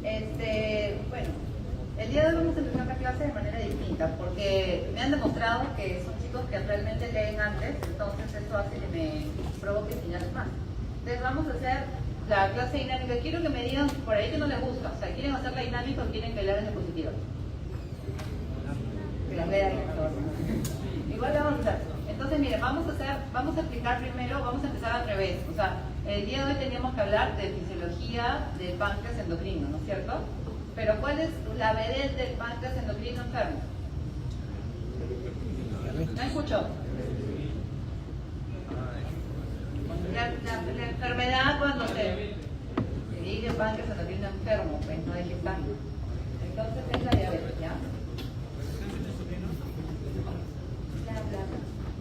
Bueno, el día de hoy vamos a empezar la clase de manera distinta porque me han demostrado que son chicos que realmente leen antes, entonces eso hace que me provoque señales más. Entonces vamos a hacer la clase dinámica. Quiero que me digan por ahí que no les gusta, o sea, ¿quieren hacer la dinámica o quieren que la hagan diapositiva? Que las lean. Igual la vamos a hacer. Entonces, miren, vamos a explicar primero, vamos a empezar al revés. O sea, el día de hoy teníamos que hablar de fisiología del páncreas endocrino, ¿no es cierto? Pero ¿cuál es la vedette del páncreas endocrino enfermo? ¿No escuchó? La enfermedad cuando se dice páncreas endocrino enfermo, pues no es que está. Entonces es la diabetes, ¿ya?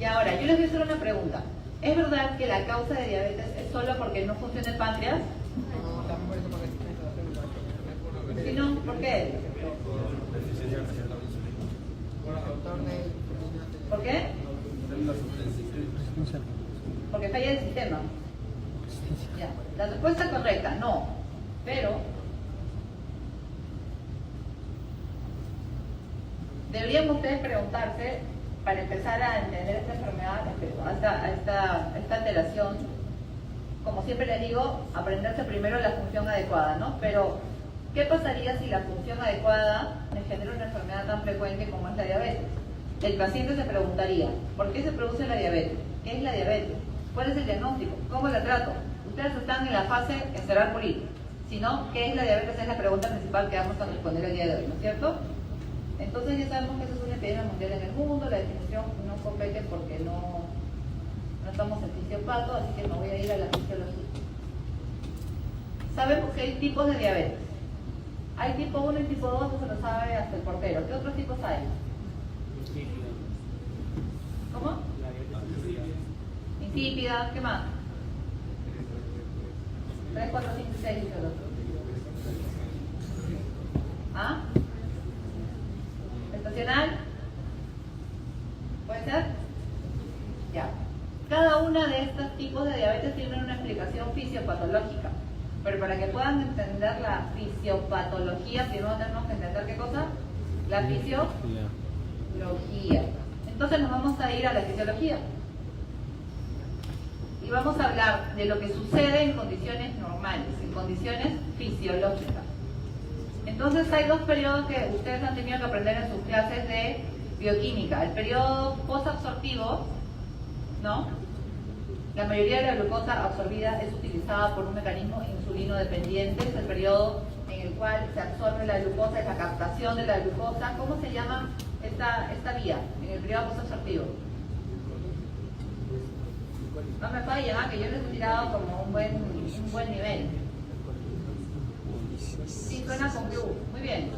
Y ahora, yo les voy a hacer una pregunta. ¿Es verdad que la causa de diabetes es solo porque no funciona el páncreas? Si no, ¿por qué? ¿Por qué? Porque falla el sistema. Ya. La respuesta correcta, no. Pero deberían ustedes preguntarse, para empezar a entender esta enfermedad, esta alteración, como siempre les digo, aprenderse primero la función adecuada, ¿no? Pero, ¿qué pasaría si la función adecuada me genera una enfermedad tan frecuente como es la diabetes? El paciente se preguntaría, ¿por qué se produce la diabetes? ¿Qué es la diabetes? ¿Cuál es el diagnóstico? ¿Cómo la trato? Ustedes están en la fase esperar morir. Si no, ¿qué es la diabetes? Es la pregunta principal que vamos a responder el día de hoy, ¿no es cierto? Entonces ya sabemos que eso es una epidemia mundial en el mundo, la definición no compete porque no estamos en fisiopato, así que me voy a ir a la fisiología. Sabemos que hay tipos de diabetes. Hay tipo 1 y tipo 2, eso lo sabe hasta el portero. ¿Qué otros tipos hay? ¿Cómo? Insípida, ¿qué más? 3, 4, 5, 6 dice el otro. ¿Ah? ¿Estacional? ¿Puede ser? Ya. Cada una de estos tipos de diabetes tiene una explicación fisiopatológica. Pero para que puedan entender la fisiopatología, primero tenemos que entender ¿qué cosa? La fisiología. Entonces nos vamos a ir a la fisiología. Y vamos a hablar de lo que sucede en condiciones normales, en condiciones fisiológicas. Entonces hay dos periodos que ustedes han tenido que aprender en sus clases de bioquímica. El periodo posabsortivo, ¿no? La mayoría de la glucosa absorbida es utilizada por un mecanismo insulino dependiente. Es el periodo en el cual se absorbe la glucosa, es la captación de la glucosa. ¿Cómo se llama esta vía en el periodo posabsortivo? No me fallen, que yo les he tirado como un buen nivel. Sí, suena con Q. Muy bien.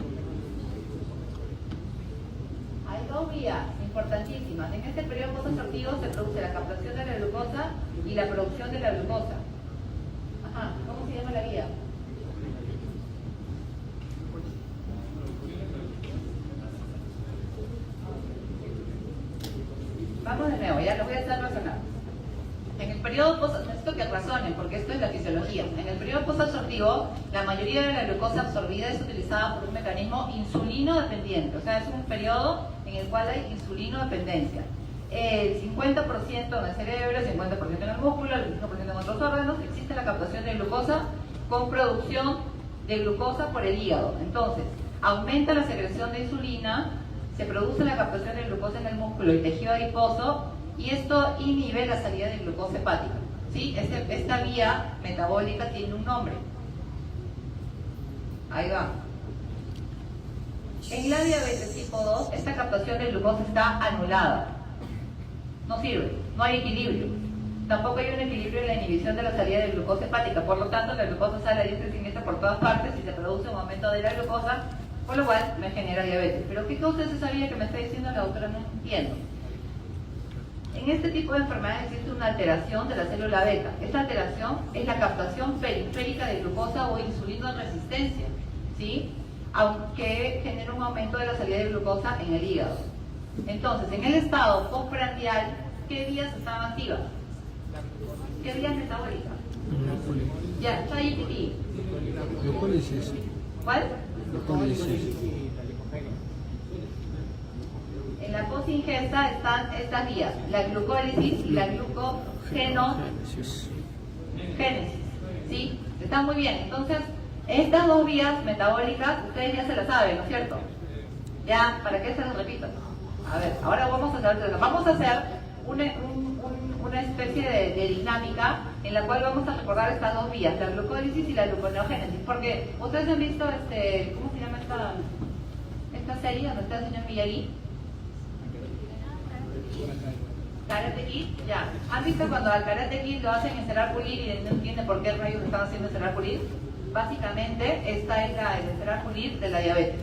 Hay dos vías importantísimas. En este periodo posabsortivo se produce la captación de la glucosa y la producción de la glucosa. Ajá, ¿cómo se llama la vía? Vamos de nuevo, ya lo voy a hacer razonar. En el periodo necesito que razonen, porque esto es la fisiología. En el periodo posabsortivo, la mayoría de la glucosa absorbida es utilizada por un mecanismo insulino dependiente. O sea, es un periodo en el cual hay insulino dependencia. El 50% en el cerebro, el 50% en el músculo, el 5% en otros órganos, existe la captación de glucosa con producción de glucosa por el hígado. Entonces, aumenta la secreción de insulina, se produce la captación de glucosa en el músculo y tejido adiposo, y esto inhibe la salida de glucosa hepática. ¿Sí? Esta vía metabólica tiene un nombre. Ahí va. En la diabetes tipo 2, esta captación de glucosa está anulada. No sirve, no hay equilibrio. Tampoco hay un equilibrio en la inhibición de la salida de glucosa hepática. Por lo tanto, la glucosa sale a diestra y siniestra por todas partes y se produce un aumento de la glucosa, por lo cual me genera diabetes. ¿Pero qué causa es esa vía que me está diciendo la doctora? No entiendo. En este tipo de enfermedades existe una alteración de la célula beta. Esta alteración es la captación periférica de glucosa o insulino en resistencia, ¿sí? Aunque genera un aumento de la salida de glucosa en el hígado. Entonces, en el estado postprandial, ¿qué vías estaban activas? ¿Qué vías metabólicas? Ya, IGTP. Glucólisis. ¿Cuál? En la posingesta están estas vías, la glucólisis y la glucogenogénesis. ¿Sí? Están muy bien. Entonces, estas dos vías metabólicas, ustedes ya se las saben, ¿no es cierto? Ya, ¿para qué se las repito? A ver, ahora vamos a hacer una especie de dinámica en la cual vamos a recordar estas dos vías, la glucólisis y la gluconeogénesis, porque ustedes han visto, ¿cómo se llama esta serie donde está el señor Miyagi? Karate Kid, ya. ¿Han visto cuando al Karate Kid lo hacen encerrar pulir y no entiende por qué rayos están haciendo encerrar pulir? Básicamente, esta es el encerrar pulir de la diabetes.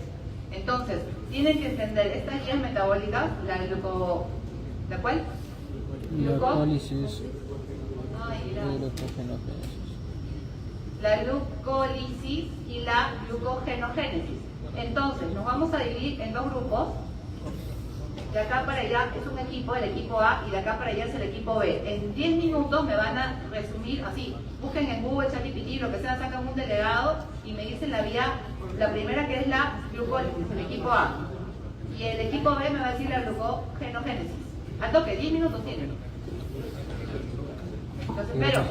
Entonces, tienen que entender estas vías metabólicas, ¿la cuál? Glucólisis. La glucólisis y la glucogenogénesis. Entonces, nos vamos a dividir en dos grupos. De acá para allá es un equipo, el equipo A, y de acá para allá es el equipo B. En 10 minutos me van a resumir así. Busquen en Google, ChatGPT, lo que sea, sacan un delegado y me dicen la vía, la primera que es la glucólisis, el equipo A. Y el equipo B me va a decir la glucogenogénesis. Al toque, 10 minutos tienen. Entonces, pero...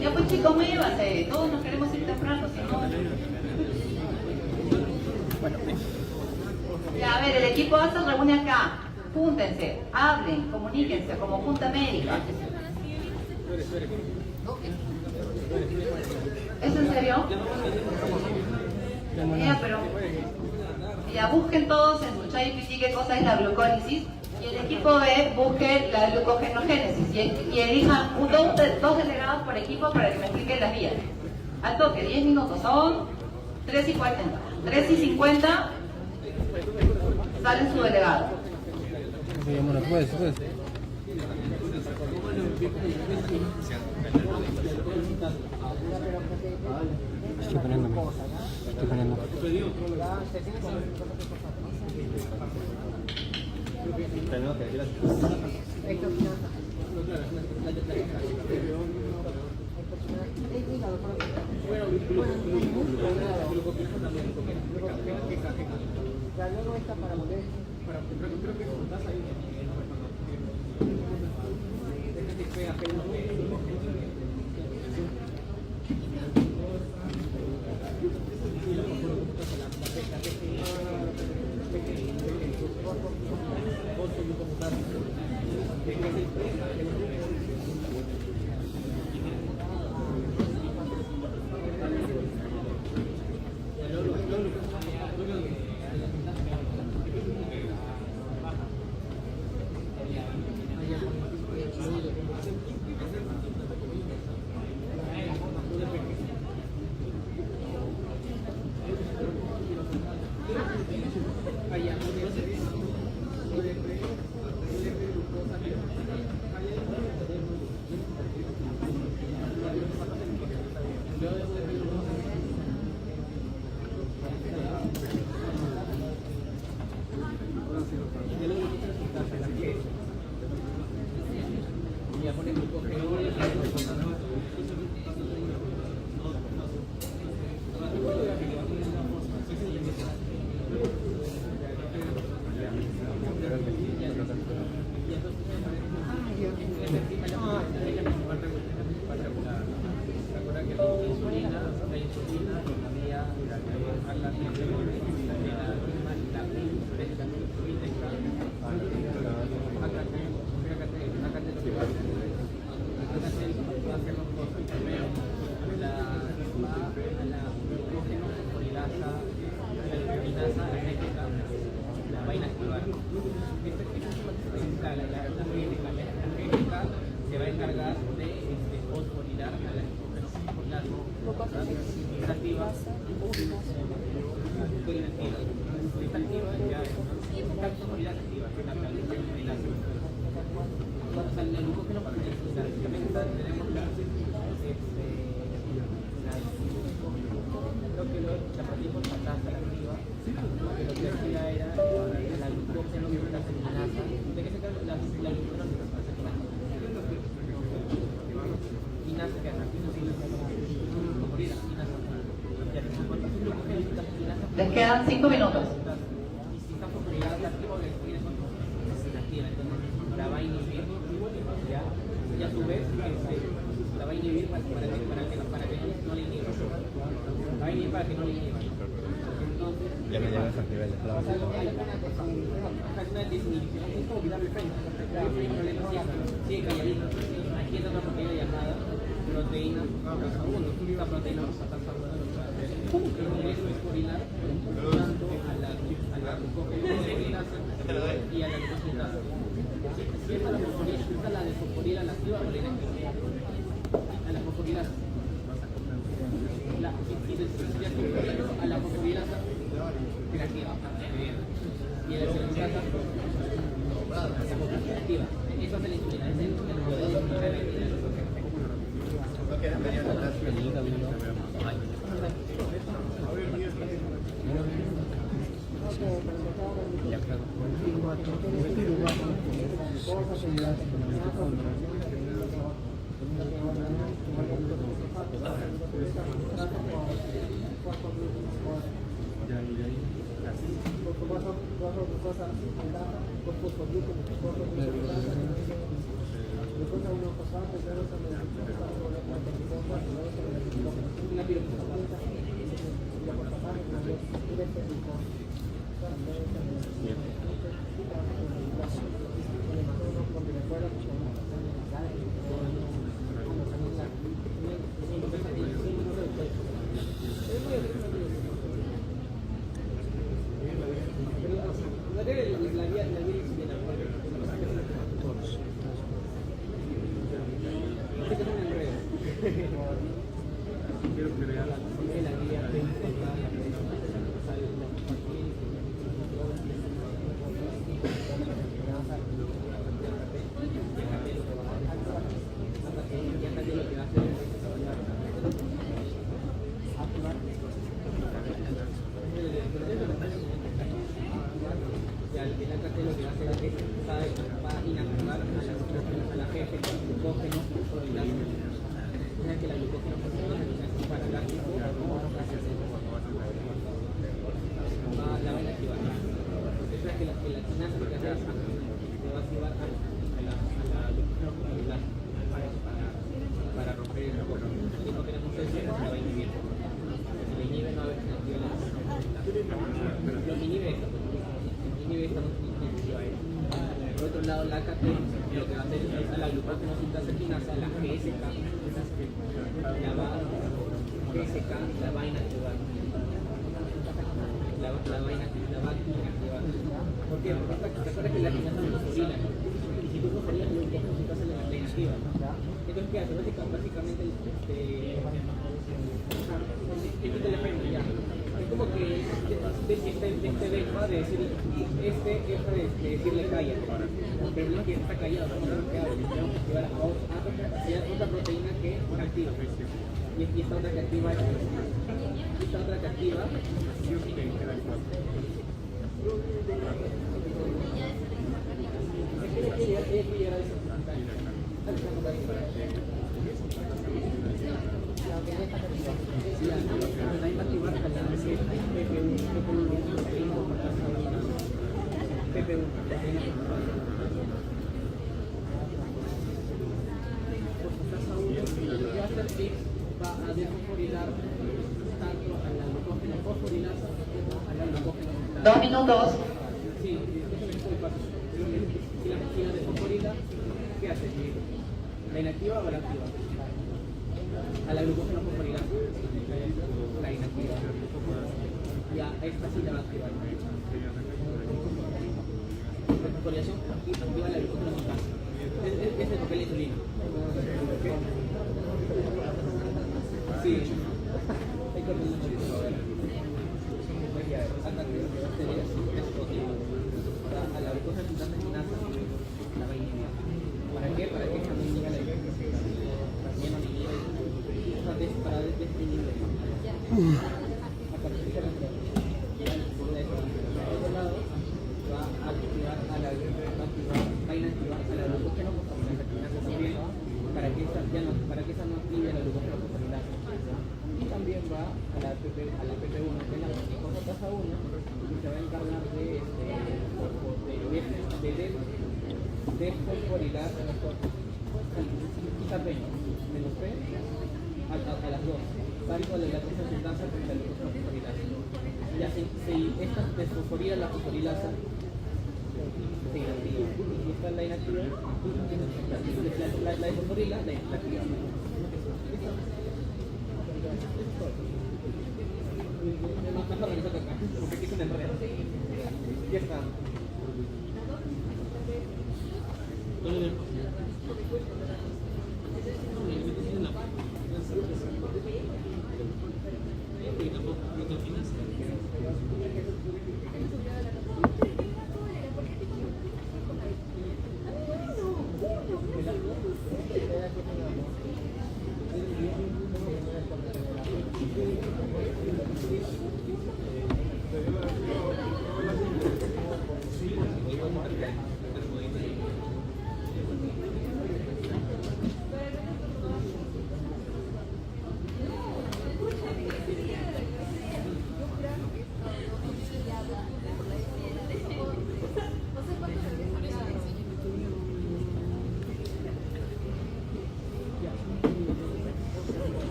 Ya pues chicos, muévanse. Todos nos queremos ir temprano, si no... Ya, a ver, el equipo A se reúne acá. Júntense, hablen, comuníquense como junta médica. ¿Es en serio? Ya, pero... Ya, busquen todos en su ChatGPT qué cosa es la glucólisis. Y el equipo B busque la glucogenogénesis. Y elijan dos delegados por equipo para que me expliquen las vías. Al toque, 10 minutos. Son 3:40. 3:50. Sale su delegado. Estoy poniéndome. Luego está para volver, creo que estás ahí. Se va a encargar de fosforilar a la Les quedan 5 minutos. Si esta fosforilasa es activa o desactiva, entonces la va a inhibir, ¿ya? Y a su vez la va a inhibir para que no le inhiba. Va a inhibir para que no le inhiba. Entonces, Ya me llevas a nivel de o sea, hay una desinhibición, es como quitarle el freno. El problema sigue calladito. Aquí está otra proteína llamada proteína tasa 1. Esta proteína tasa 1 es fosforilada tanto a la glucosilasa y a la glucosilasa. Si esta es la desfosforila, la activa o la inactiva. A la fosforilasa. A la fosforilasa inactiva. Y a la glucosilasa activa. Eso hace la insulina. Es el la AKT lo que va a hacer es a la glucosinasa, la GSK, la va a inactivar. La va a inactivar. ¿Por qué? Porque te acuerdas que la quinasa es fosforila, ¿no? Y si tú fosforilas la glucosinasa la inactiva. Entonces, ¿qué hace? Básicamente el efecto ya. Es como que este deja de decir, deja de decirle calla. Pero no es que está callado, no es que hable. Tenemos que activar a otra proteína que activa. Y esta otra que activa es esta otra que activa. Va a desfosforilar tanto a la glucógeno fosforilasa como a la glucógeno. 2 minutos. Sí, eso es muy fácil. Si la desfosforila, ¿qué hace? ¿La inactiva o la activa? A la glucógeno fosforilasa. La inactiva. Y a esta sí la va a activar. La fosforilación activa la glucógeno fosforilasa. Es el papel de insulina. Sí. Hay que ordenar mucho. A la glucosa sinasa la va a inhibir. ¿Para qué? Para que también llegue a la también no inhibe. Para desinhibir. A partir de otro lado va a activar a la va a inactivar a la glucógeno fosforilasa también para que esa no active la glucógeno fosforilasa. Y también también va a la APP1, que es la fosfatasa 1, y se va a encargar de desfosforilar quizá P, menos P, a las dos, tanto la lactosa sintasa como la lactosa fosforilasa. Ya si esta desfosforila la fosforilasa, se inactiva. Y esta la inactiva, la desfosforila la inactiva. Más organizado acá, porque aquí es un enredo. Ya está.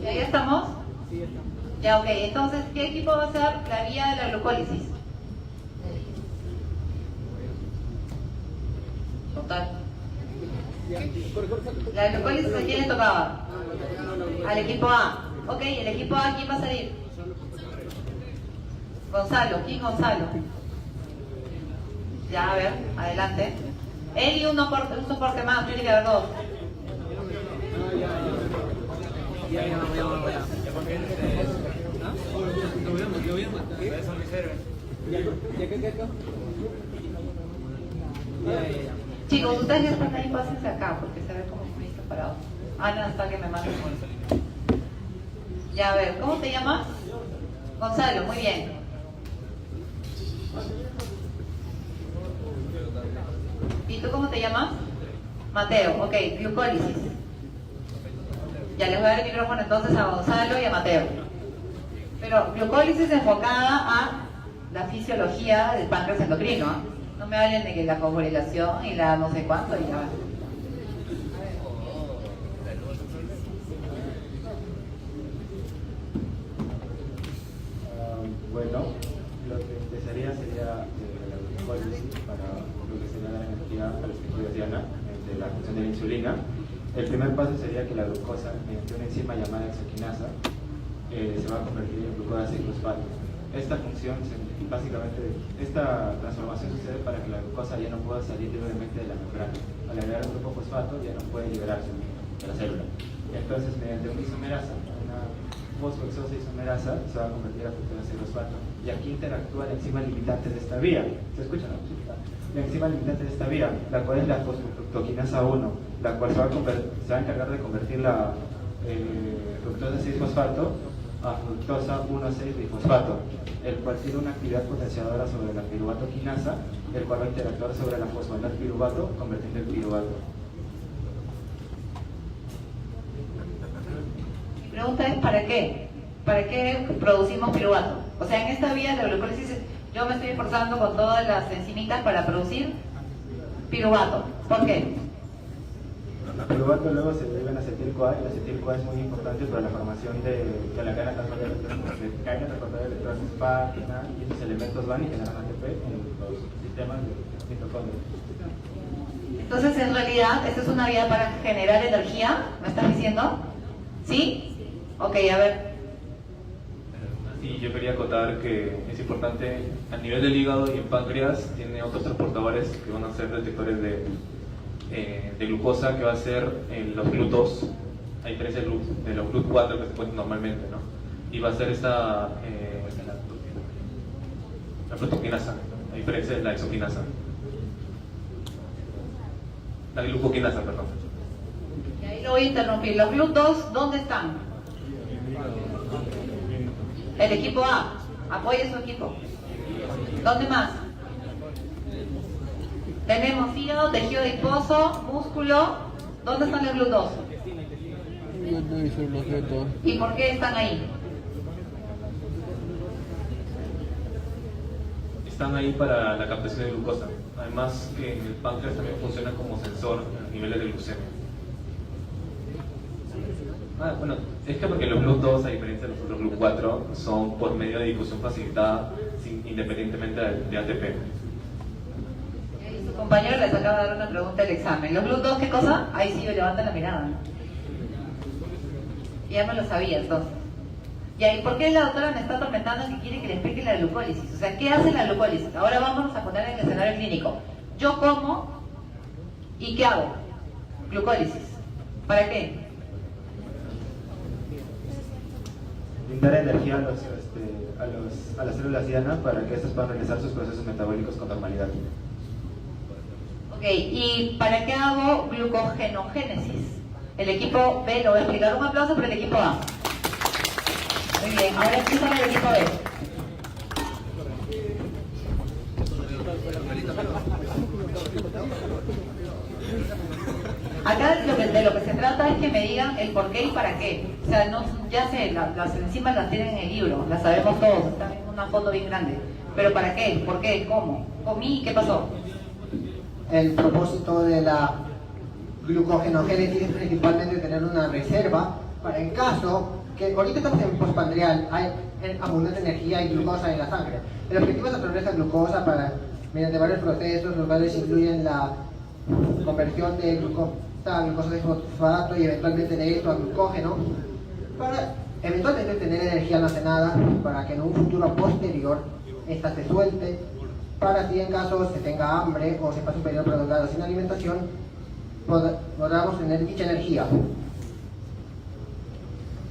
¿Ya estamos? Sí, está. Ya, ok. Entonces, ¿qué equipo va a ser la vía de la glucólisis? Total. La glucólisis, ¿a quién le tocaba? Al equipo A. Ok, el equipo A, ¿quién va a salir? Gonzalo. ¿Quién Gonzalo? Ya, a ver, adelante. Él y un soporte más, tiene que haber dos. Ya. Chicos, ustedes ya están ahí, pásense acá, porque se ve como muy separado. Ana, hasta que me manden. Ya, a ver, ¿cómo te llamas? Gonzalo, muy bien. ¿Y tú cómo te llamas? Mateo, ok, glucólisis. Ya les voy a dar el micrófono entonces a Gonzalo y a Mateo. Pero glucólisis enfocada a la fisiología del páncreas endocrino, ¿eh? No me hablen de que la fosforilación y la no sé cuánto y ya. Bueno, lo que empezaría sería la glucólisis para lo que sería la energía a los que estudia Diana, de la función de la insulina. El primer paso sería que la glucosa, mediante una enzima llamada hexoquinasa, se va a convertir en glucosa 6-fosfato. Esta función, básicamente, esta transformación sucede para que la glucosa ya no pueda salir libremente de la membrana. Al agregar un grupo fosfato ya no puede liberarse de la célula. Entonces, mediante una isomerasa, una fosfohexosa isomerasa, se va a convertir a fructosa 6-fosfato. Y aquí interactúa la enzima limitante de esta vía. ¿Se escucha, no? La enzima limitante de esta vía, la cual es la fosfofructoquinasa 1, la cual se va a encargar de convertir la fructosa 6-fosfato a fructosa 1,6-bifosfato, el cual tiene una actividad potenciadora sobre la piruvato quinasa, el cual va a interactuar sobre la fosfato piruvato, convirtiendo el piruvato. Mi pregunta es ¿para qué? ¿Para qué producimos piruvato? O sea, en esta vía de la glucólisis yo me estoy esforzando con todas las enzimitas para producir piruvato. ¿Por qué? El piruvato luego se deriva en acetil-CoA y el acetil-CoA es muy importante para la formación de la cadena transportadora de electrones, porque cadena transportadora de electrones, página, y esos elementos van y generan ATP en los sistemas de mitocondrios. Entonces, en realidad, ¿esta es una vía para generar energía? ¿Me estás diciendo? ¿Sí? Ok, a ver. Sí, yo quería acotar que es importante a nivel del hígado y en páncreas tiene otros transportadores que van a ser detectores de glucosa, que va a ser los GLUT2, a diferencia de los GLUT4 que se encuentran normalmente, ¿no? Y va a ser la fructoquinasa, a diferencia de la hexoquinasa. La glucoquinasa, perdón. Ya lo voy a interrumpir. Los GLUT2, ¿dónde están? El equipo A. Apoye su equipo. ¿Dónde más? Tenemos hígado, tejido adiposo, músculo. ¿Dónde están los GLUT2? ¿Y por qué están ahí? Están ahí para la captación de glucosa. Además que el páncreas también funciona como sensor a niveles de glucemia. Bueno, es que porque los GLUT2, a diferencia de los otros GLUT4, son por medio de difusión facilitada independientemente de ATP. Y su compañero les acaba de dar una pregunta del examen. ¿Los GLUT2 qué cosa? Ahí sí me levantan la mirada, ¿no? Ya me lo sabía entonces. ¿Y por qué la doctora me está atormentando que quiere que le explique la glucólisis? O sea, ¿qué hace la glucólisis? Ahora vámonos a poner en el escenario clínico. Yo como y ¿qué hago? Glucólisis. ¿Para qué? Brindar energía a las células diana para que éstas puedan realizar sus procesos metabólicos con normalidad. Ok, ¿y para qué hago glucogenogénesis? El equipo B lo voy a explicar. Un aplauso para el equipo A. Muy bien, ahora explícame el equipo B. Acá de lo que se trata es que me digan el por qué y para qué. O sea, no, ya sé, las enzimas las tienen en el libro, las sabemos todos, están en una foto bien grande. Pero ¿para qué? ¿Por qué? ¿Cómo? ¿Comí? ¿Qué pasó? El propósito de la glucogenogénesis es principalmente tener una reserva para el caso que ahorita estamos en postpandrial, hay abundante energía y glucosa en la sangre. El objetivo es absorber esa glucosa mediante varios procesos, los cuales incluyen la conversión de glucosa a fosfato y eventualmente de esto a glucógeno, para eventualmente tener energía almacenada para que en un futuro posterior esta se suelte, para si en caso se tenga hambre o se pase un periodo prolongado sin alimentación, podamos tener dicha energía.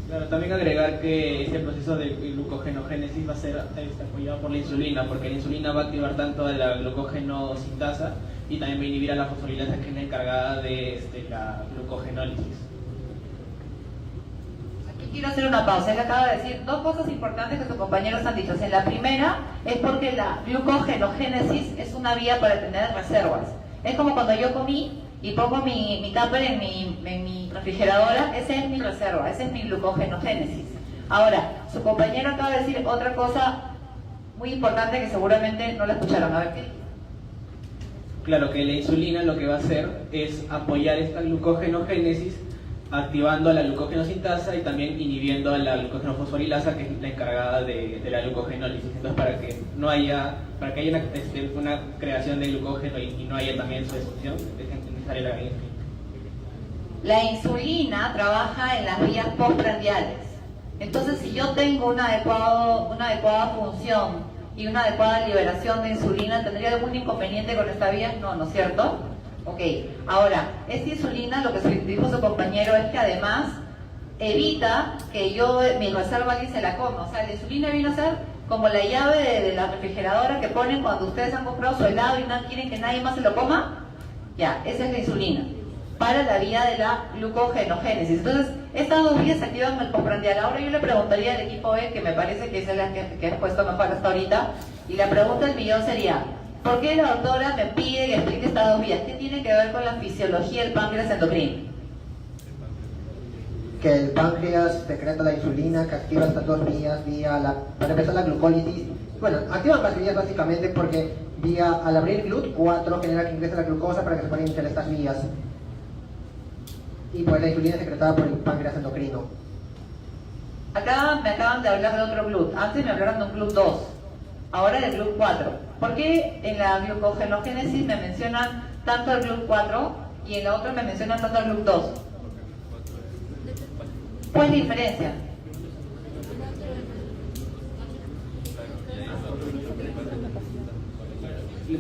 Claro, también agregar que este proceso de glucogenogénesis va a ser apoyado por la insulina, porque la insulina va a activar tanto a la glucógeno sintasa y también va a inhibir a la fosfolilasa, que es la encargada de la glucogenólisis. Aquí quiero hacer una pausa. Él acaba de decir dos cosas importantes que sus compañeros han dicho. La primera es porque la glucogenogénesis es una vía para tener reservas. Es como cuando yo comí y pongo mi tupper en mi refrigeradora, esa es mi reserva, esa es mi glucogenogénesis. Ahora, su compañero acaba de decir otra cosa muy importante que seguramente no la escucharon. A ver qué. Claro, que la insulina lo que va a hacer es apoyar esta glucogenogénesis, activando a la glucogenosintasa y también inhibiendo a la glucogenofosforilasa, que es la encargada de la glucogenólisis. Entonces, para que haya una creación de glucógeno y no haya también su destrucción, es necesaria la insulina. La insulina trabaja en las vías postprandiales. Entonces, si yo tengo una adecuada función y una adecuada liberación de insulina, ¿tendría algún inconveniente con esta vía? No, ¿no es cierto? Ok, ahora, esta insulina, lo que dijo su compañero, es que además evita que mi reserva alguien se la coma. O sea, la insulina viene a ser como la llave de la refrigeradora que ponen cuando ustedes han comprado su helado y no quieren que nadie más se lo coma. Ya, esa es la insulina, para la vía de la glucogenogénesis. Entonces, estas dos vías se activan en el postprandial. Ahora yo le preguntaría al equipo B, que me parece que es la que ha puesto mejor hasta ahorita, y la pregunta del millón sería: ¿por qué la doctora me pide que explique estas dos vías? ¿Qué tiene que ver con la fisiología del páncreas endocrino? Que el páncreas secreta la insulina, que activa estas dos vías, para empezar la glucólisis. Bueno, activan las vías básicamente porque al abrir GLUT4 genera que ingrese la glucosa para que se puedan iniciar estas vías. Y pues la insulina es secretada por el páncreas endocrino. Acá me acaban de hablar de otro GLUT. Antes me hablaron de un GLUT2, ahora del GLUT4. ¿Por qué en la glucogenogénesis me mencionan tanto el GLUT4 y en la otra me mencionan tanto el GLUT2? ¿Cuál es la diferencia?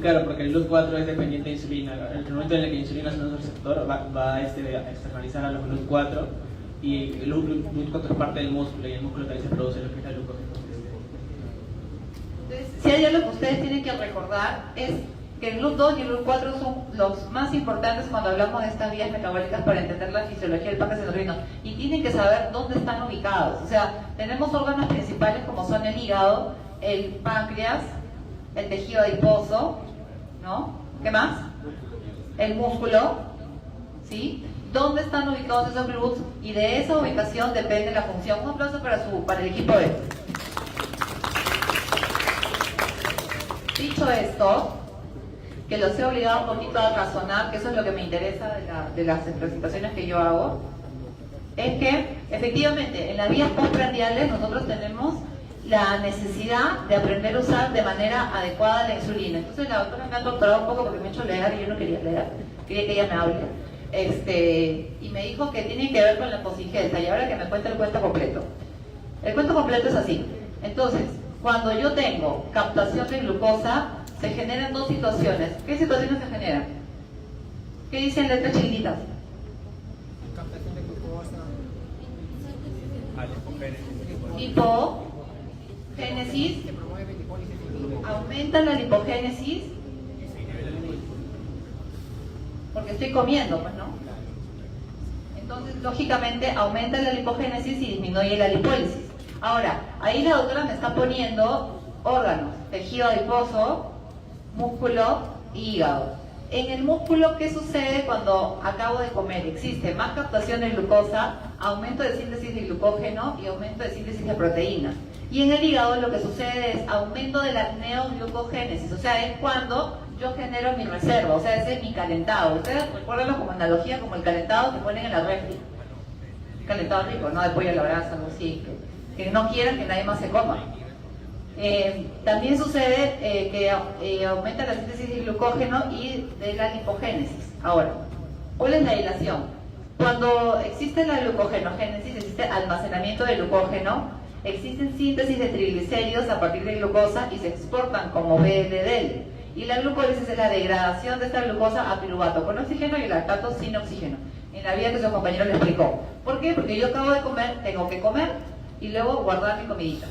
Claro, porque el GLUT4 es dependiente de insulina. En el momento en el que la insulina es un receptor, va a externalizar a los GLUT4, y el GLUT4 es parte del músculo, y el músculo también se produce lo que es la glucosa. Entonces, si hay algo que ustedes tienen que recordar, es que el GLUT2 y el GLUT4 son los más importantes cuando hablamos de estas vías metabólicas para entender la fisiología del páncreas endocrino, y tienen que saber dónde están ubicados. O sea, tenemos órganos principales como son el hígado, el páncreas, el tejido adiposo, ¿no? ¿Qué más? El músculo, ¿sí? ¿Dónde están ubicados esos GLUTs? Y de esa ubicación depende la función. Un aplauso para el equipo B. Dicho esto, que los he obligado un poquito a razonar, que eso es lo que me interesa de las presentaciones que yo hago, es que efectivamente en las vías postprandiales nosotros tenemos la necesidad de aprender a usar de manera adecuada la insulina. Entonces la doctora me ha doctorado un poco porque me ha hecho leer y yo no quería leer, quería que ella me hable. Y me dijo que tiene que ver con la posingesta, y ahora que me cuenta el cuento completo. El cuento completo es así. Entonces, cuando yo tengo captación de glucosa, se generan dos situaciones. ¿Qué situaciones se generan? ¿Qué dicen letras chiquititas? Captación de glucosa. Lipogénesis. Que promueve lipólisis. Aumenta la lipogénesis. Porque estoy comiendo, pues, ¿no? Entonces, lógicamente, aumenta la lipogénesis y disminuye la lipólisis. Ahora, ahí la doctora me está poniendo órganos, tejido adiposo, músculo y hígado. En el músculo, ¿qué sucede cuando acabo de comer? Existe más captación de glucosa, aumento de síntesis de glucógeno y aumento de síntesis de proteína. Y en el hígado lo que sucede es aumento de la neoglucogénesis, o sea, es cuando yo genero mi reserva, o sea, ese es mi calentado. Ustedes recuérdenlo como analogía, como el calentado que ponen en la refri. Calentado rico, ¿no? De pollo a la brasa, algo así, que no quieran que nadie más se coma. También sucede que aumenta la síntesis de glucógeno y de la lipogénesis. Ahora, ¿cuál es la dilación? Cuando existe la glucogenogénesis, existe almacenamiento de glucógeno, existen síntesis de triglicéridos a partir de glucosa y se exportan como VLDL. Y la glucólisis es la degradación de esta glucosa a piruvato con oxígeno y el lactato sin oxígeno. En la vía que su compañero le explicó. ¿Por qué? Porque yo acabo de comer, tengo que comer y luego guardar mi comidita.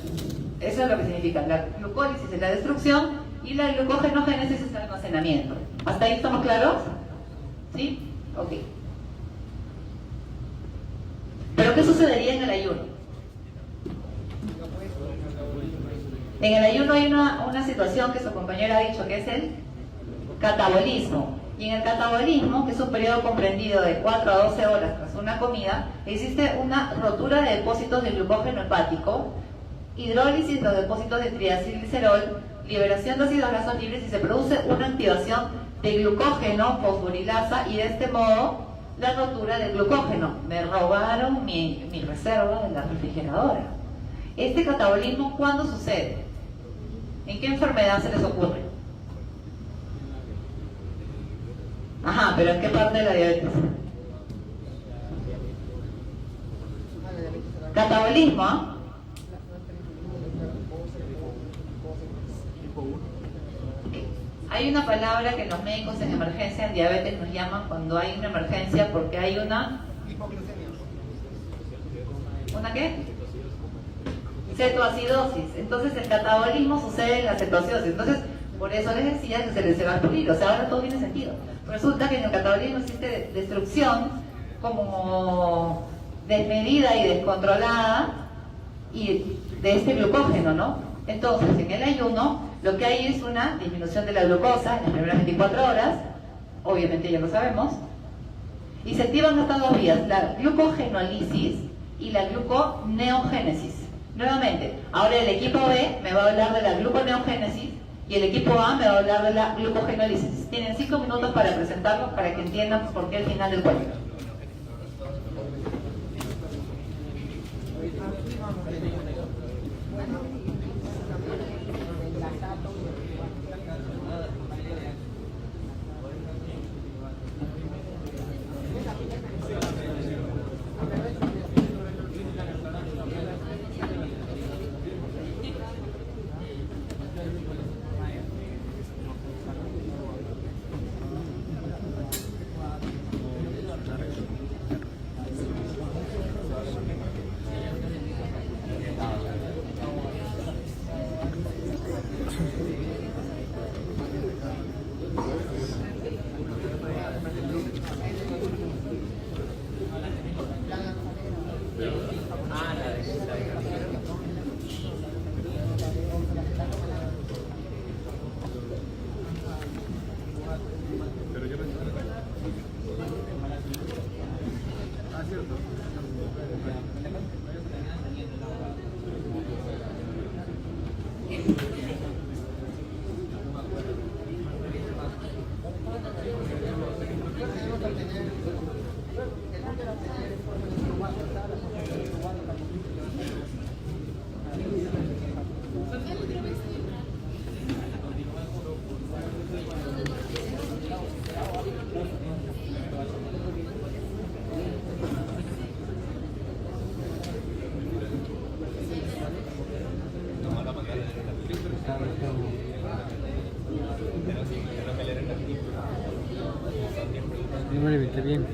Eso es lo que significa. La glucólisis es la destrucción y la glucogenogénesis es el almacenamiento. ¿Hasta ahí estamos claros? ¿Sí? Ok. ¿Pero qué sucedería en el ayuno? En el ayuno hay una situación que su compañero ha dicho que es el catabolismo. Y en el catabolismo, que es un periodo comprendido de 4 a 12 horas tras una comida, existe una rotura de depósitos de glucógeno hepático, hidrólisis de los depósitos de triacilglicerol, liberación de ácidos grasos libres y se produce una activación de glucógeno fosforilasa y de este modo la rotura del glucógeno. Me robaron mi reserva de la refrigeradora. Este catabolismo, ¿cuándo sucede? ¿En qué enfermedad se les ocurre? Ajá, pero ¿en qué parte de la diabetes? Catabolismo, ¿ah? Hay una palabra que los médicos en emergencia en diabetes nos llaman cuando hay una emergencia porque hay una... Hipoglucemia. ¿Una qué? Cetoacidosis. Entonces el catabolismo sucede en la cetoacidosis. Entonces, por eso les decía que se les va a ocurrir. O sea, ahora todo tiene sentido. Resulta que en el catabolismo existe destrucción como desmedida y descontrolada y de este glucógeno, ¿no? Entonces, en el ayuno, lo que hay es una disminución de la glucosa en las primeras 24 horas, obviamente ya lo sabemos, y se activan estas dos vías, la glucogenólisis y la gluconeogénesis. Nuevamente, ahora el equipo B me va a hablar de la gluconeogénesis y el equipo A me va a hablar de la glucogenólisis. Tienen 5 minutos para presentarlo para que entiendan por qué el final del cuento. No le viste bien.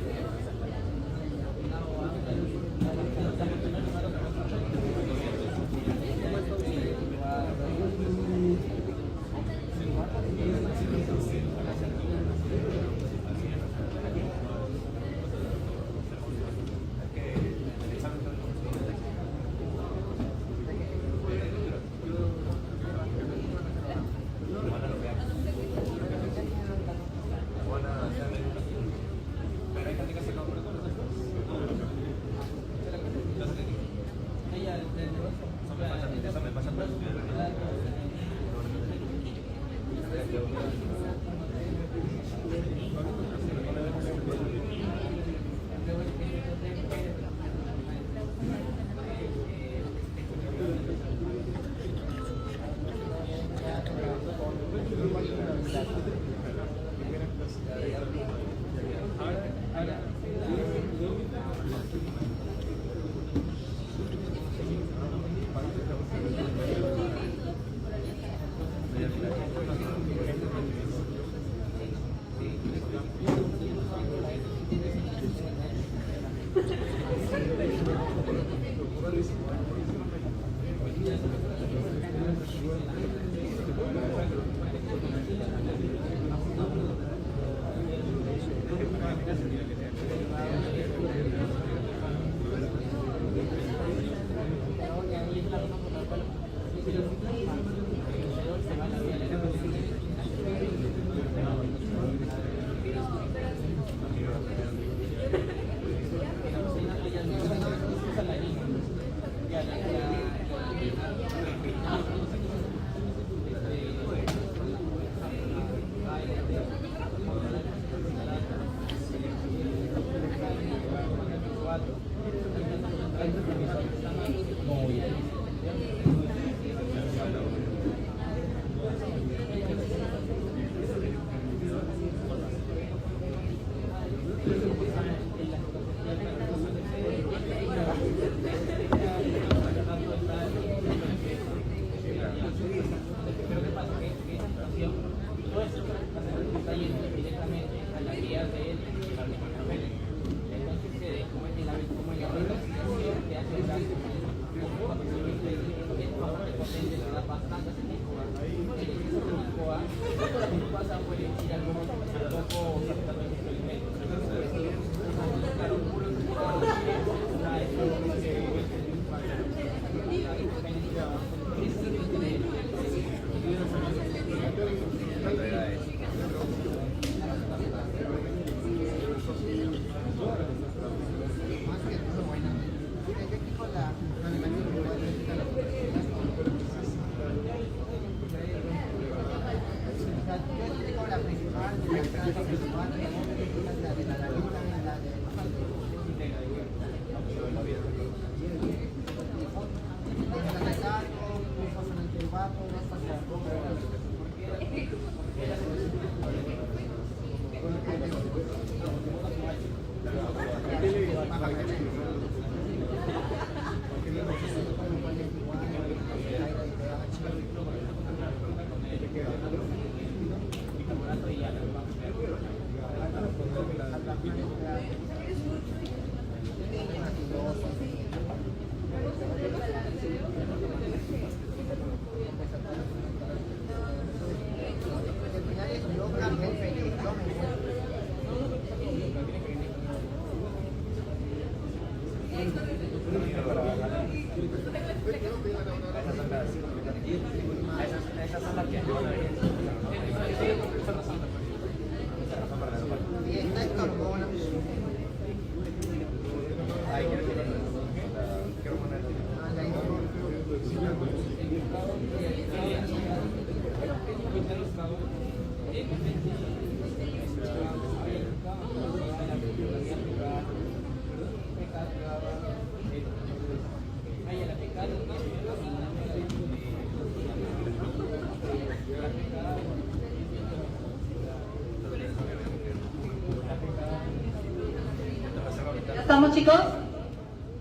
¿Ya estamos, chicos?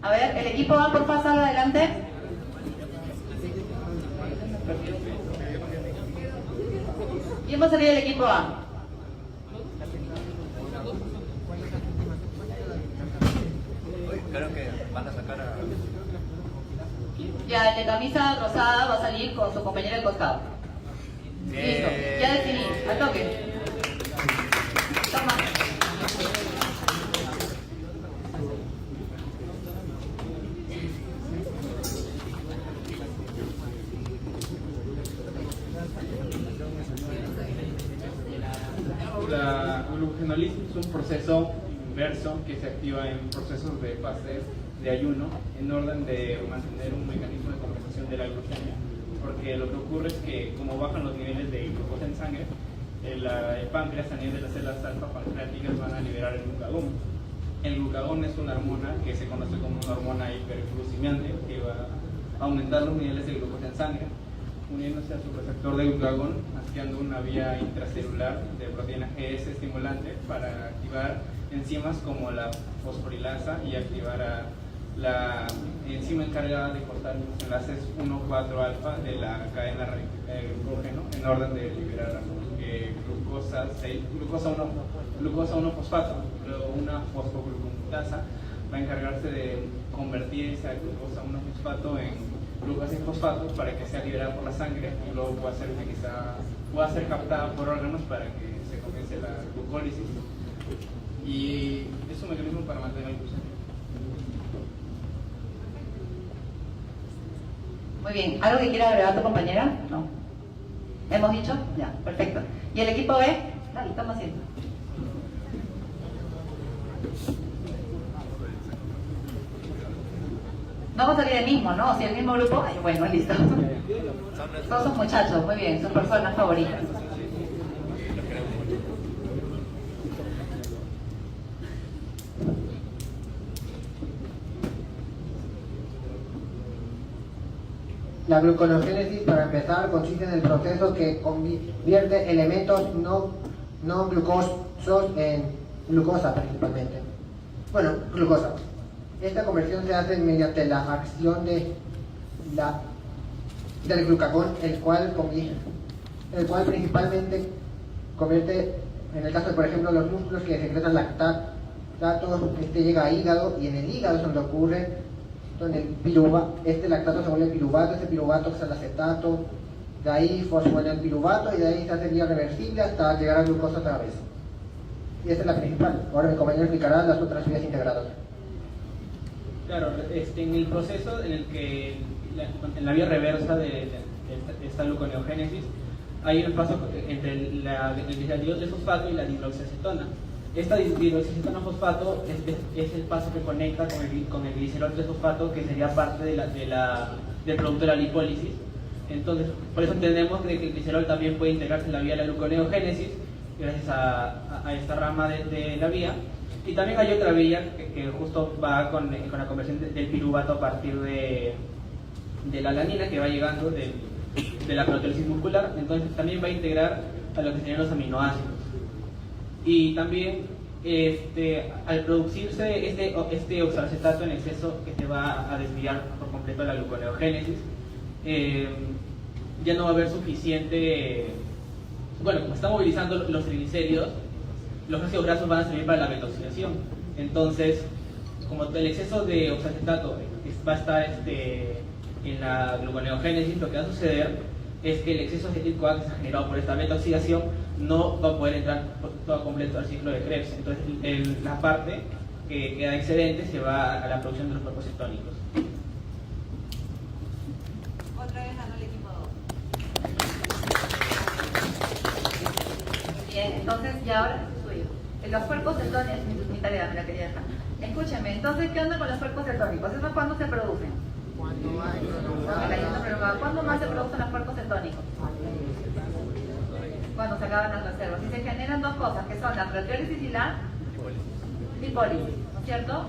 A ver, el equipo A, por favor, salga adelante. ¿Quién va a salir del equipo A? Creo que van a sacar a... Ya, el de camisa rosada va a salir con su compañero del costado. Listo, ya definí, al toque. Toma. La glucogenólisis es un proceso inverso que se activa en procesos de fase de ayuno en orden de mantener un mecanismo de compensación de la glucemia, porque lo que ocurre es que como bajan los niveles de glucosa en sangre, el páncreas a nivel de las células alfa pancreáticas van a liberar el glucagón. El glucagón es una hormona que se conoce como una hormona hiperglucemiante que va a aumentar los niveles de glucosa en sangre, uniéndose a su receptor de glucagón, activando una vía intracelular de proteína GS estimulante para activar enzimas como la fosforilasa y activar a la enzima encargada de cortar los enlaces 1,4 alfa de la cadena glucógeno en orden de liberar glucosa 1 fosfato. Luego una fosfoglucosidasa va a encargarse de convertir esa glucosa 1 fosfato en glucosa 6 fosfato para que sea liberada por la sangre y luego pueda ser captada por órganos para que se comience la glucólisis. Y es un mecanismo para mantener la glucosa. Muy bien, ¿algo que quiera agregar tu compañera? No. ¿Hemos dicho? Ya, perfecto. ¿Y el equipo B? Dale, estamos haciendo. No vamos a salir el mismo, ¿no? Si el mismo grupo, ay, bueno, listo. Todos sus muchachos, muy bien, sus personas favoritas. La gluconeogénesis, para empezar, consiste en el proceso que convierte elementos no glucosos en glucosa principalmente. Bueno, glucosa. Esta conversión se hace mediante la acción del glucagón, el cual principalmente convierte, en el caso de, por ejemplo, los músculos que secretan lactato, llega a hígado, y en el hígado es donde ocurre donde este lactato se vuelve piruvato, este piruvato es el acetato, de ahí fosforilasa el piruvato y de ahí se hace vía reversible hasta llegar a glucosa otra vez. Y esta es la principal. Ahora mi compañero explicará las otras vías integradas. Claro, en el proceso en el que en la vía reversa de esta gluconeogénesis hay un paso entre el gliceriol de fosfato y la dihidroxiacetona. Esta dihidroxiacetona fosfato es el paso que conecta con el glicerol de fosfato, que sería parte del producto de la lipólisis. Entonces, por eso entendemos que el glicerol también puede integrarse en la vía de la gluconeogénesis gracias a esta rama de la vía. Y también hay otra vía que justo va con la conversión del piruvato a partir de la alanina, que va llegando de la proteólisis muscular. Entonces también va a integrar a lo que serían los aminoácidos. Y también al producirse este oxalacetato en exceso, que se va a desviar por completo a la gluconeogénesis, ya no va a haber suficiente. Bueno, como está movilizando los triglicéridos, los ácidos grasos van a servir para la metoxidación. Entonces, como el exceso de oxalacetato va a estar en la gluconeogénesis, lo que va a suceder es que el exceso de acetil CoA que se ha generado por esta metoxidación no va a poder entrar por todo completo al ciclo de Krebs. Entonces, la parte que queda excedente se va a la producción de los cuerpos cetónicos. Otra vez ganó el equipo 2. Bien, entonces ya ahora es suyo. Los cuerpos cetónicos, mi tarea me la quería dejar. Escúcheme, entonces, ¿qué onda con los cuerpos cetónicos? ¿Eso cuándo se producen? ¿Cuándo más se producen los cuerpos cetónicos? Cuando se acaban las reservas. Y se generan dos cosas, que son la proteólisis y la lipólisis, ¿no es cierto?